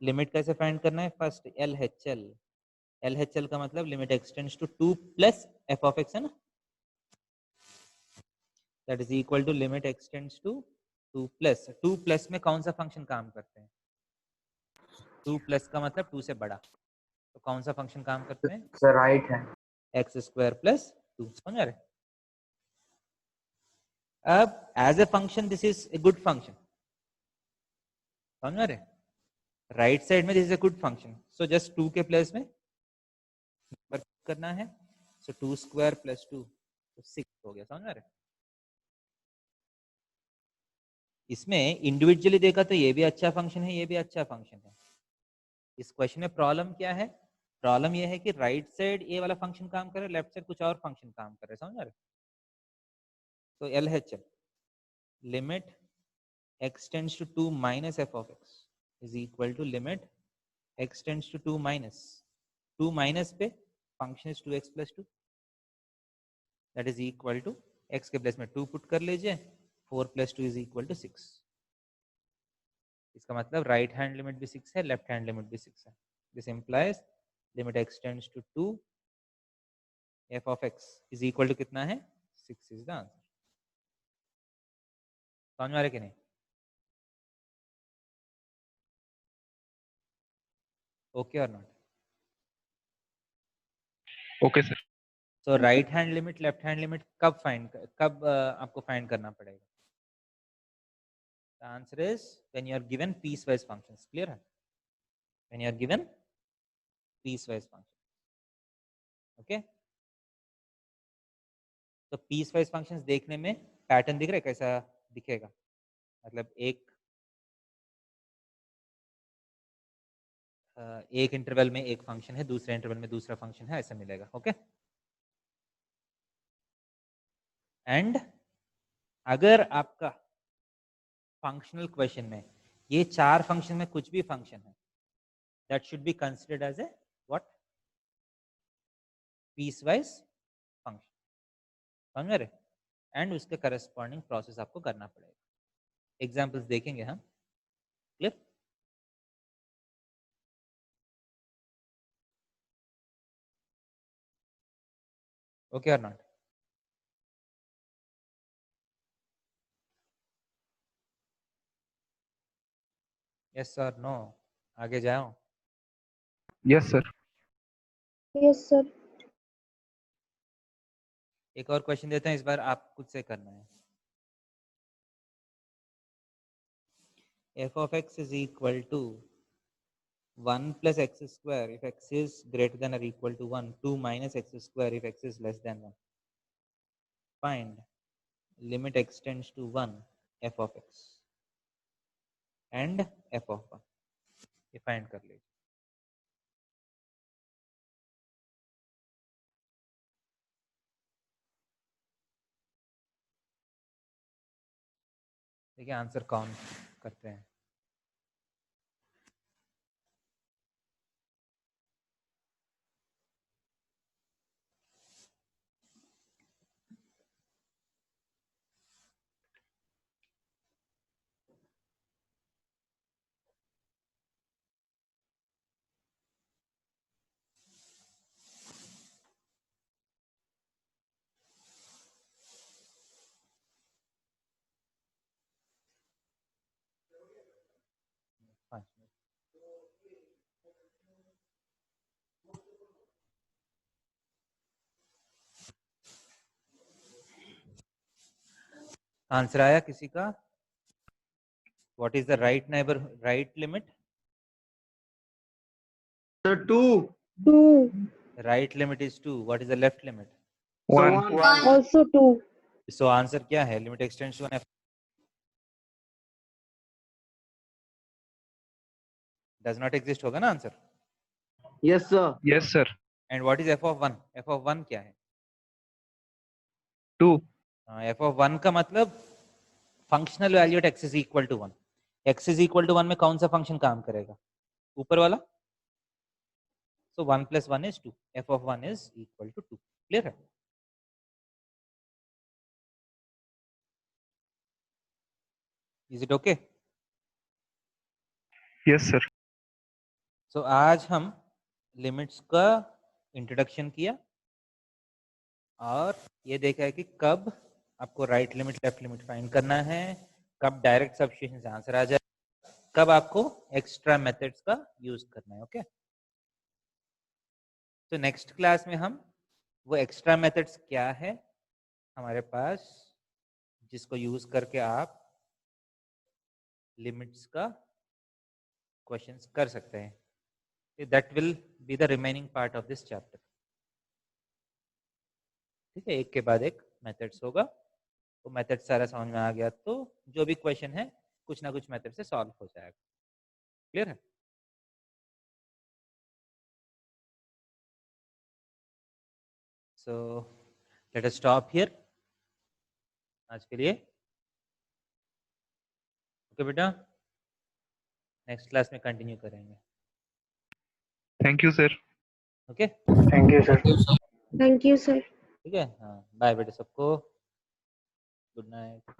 लिमिट कैसे फाइंड करना है? First LHL. LHL का मतलब limit x tends to 2 plus f of x है ना, that is equal to limit x tends to 2 plus. 2 plus में कौन सा फंक्शन काम करते हैं? 2 प्लस का मतलब 2 से बड़ा, तो कौन सा फंक्शन काम करते हैं? सर राइट है. X square plus 2. समझ रहे? अब as a function this is a good function. समझ रहे? राइट साइड में this is a good function. So just 2 के प्लेस में वर्क करना है. सो 2 स्क्वायर प्लस 2 तो 6 हो गया. समझ रहे? इसमें इंडिविजुअली देखा तो ये भी अच्छा फंक्शन है, ये भी अच्छा फंक्शन है. इस क्वेश्चन में प्रॉब्लम क्या है? प्रॉब्लम ये है कि राइट साइड ये वाला फंक्शन काम कर रहा है, लेफ्ट साइड कुछ और फंक्शन काम कर रहा है. समझ रहे? तो LHL, limit x tends to 2 minus f of x is equal to limit x tends to 2 minus 2 minus पे function is 2x plus 2, that is equal to x के प्लेस में 2 पुट कर लीजिए, 4 प्लस 2 इज इक्वल टू 6. इसका मतलब right hand limit भी 6 है, left hand limit भी 6 है. This implies limit x tends to 2 f of x is equal to कितना है? 6 इज द आंसर. समझ में आ रहा है कि नहीं? ओके और not? Okay sir. So right hand limit, left hand limit कब आपको फाइंड करना पड़ेगा? The answer is when you are given piecewise functions. Clear है? When you are given piecewise functions. Okay? तो piecewise functions देखने में pattern दिख रहा है? कैसा दिखेगा? मतलब एक इंटरवल में एक फंक्शन है, दूसरे इंटरवल में दूसरा फंक्शन है, ऐसा मिलेगा. ओके? एंड अगर आपका फंक्शनल क्वेश्चन में ये 4 फंक्शन में कुछ भी फंक्शन है, that should be considered as a what? Piecewise function. समझ रहे? एंड उसके करस्पॉन्डिंग प्रोसेस आपको करना पड़ेगा. एग्जाम्पल्स देखेंगे हम. क्लियर? ओके और नॉट? यस और नो? आगे जाओ. Yes sir. Yes, sir. एक और क्वेश्चन देते हैं, इस बार आप खुद से करना है. f of x is equal to 1 plus x square if x is greater than or equal to 1, 2 minus x square if x is less than 1. Find limit extends to 1 f of x and f of 1. ये find कर लीजिए। देखिए answer count करते हैं। पाँच minute. Answer आया किसी का? What is the right limit? Sir, 2. 2. Right limit is 2. What is the left limit? So 1. 1. Also 2. So answer क्या है? Limit x tends to f does not exist होगा ना आंसर। Yes, sir. Yes, sir. And what is f of 1? f of 1 क्या है? 2. f of 1 का मतलब functional value at x is equal to 1। x is equal to 1 में कौन सा फंक्शन काम करेगा? ऊपर वाला। So 1 + 1 is 2. f of 1 is equal to 2. Clear है? Is it okay? Yes, sir. सो आज हम लिमिट्स का इंट्रोडक्शन किया और ये देखा है कि कब आपको right limit left limit find करना है, कब डायरेक्ट सब्स्टिट्यूशन से आंसर आ जाए, कब आपको एक्स्ट्रा मेथड्स का यूज करना है। ओके, तो नेक्स्ट क्लास में हम वो एक्स्ट्रा मेथड्स क्या है हमारे पास जिसको यूज करके आप लिमिट्स का क्वेश्चंस कर सकते हैं, that will be the remaining part of this chapter. ठीक है, एक के बाद एक मेथड्स होगा, तो मेथड सारा समझ में आ गया तो जो भी क्वेश्चन है कुछ ना कुछ मेथड से सॉल्व हो जाएगा। क्लियर है? So let us stop here आज के लिए। ओके बेटा, नेक्स्ट क्लास में कंटिन्यू करेंगे। Thank you, sir. Okay, Thank you, sir. Thank you, sir. ठीक है। हाँ, बाय बेटा सबको, गुड नाइट।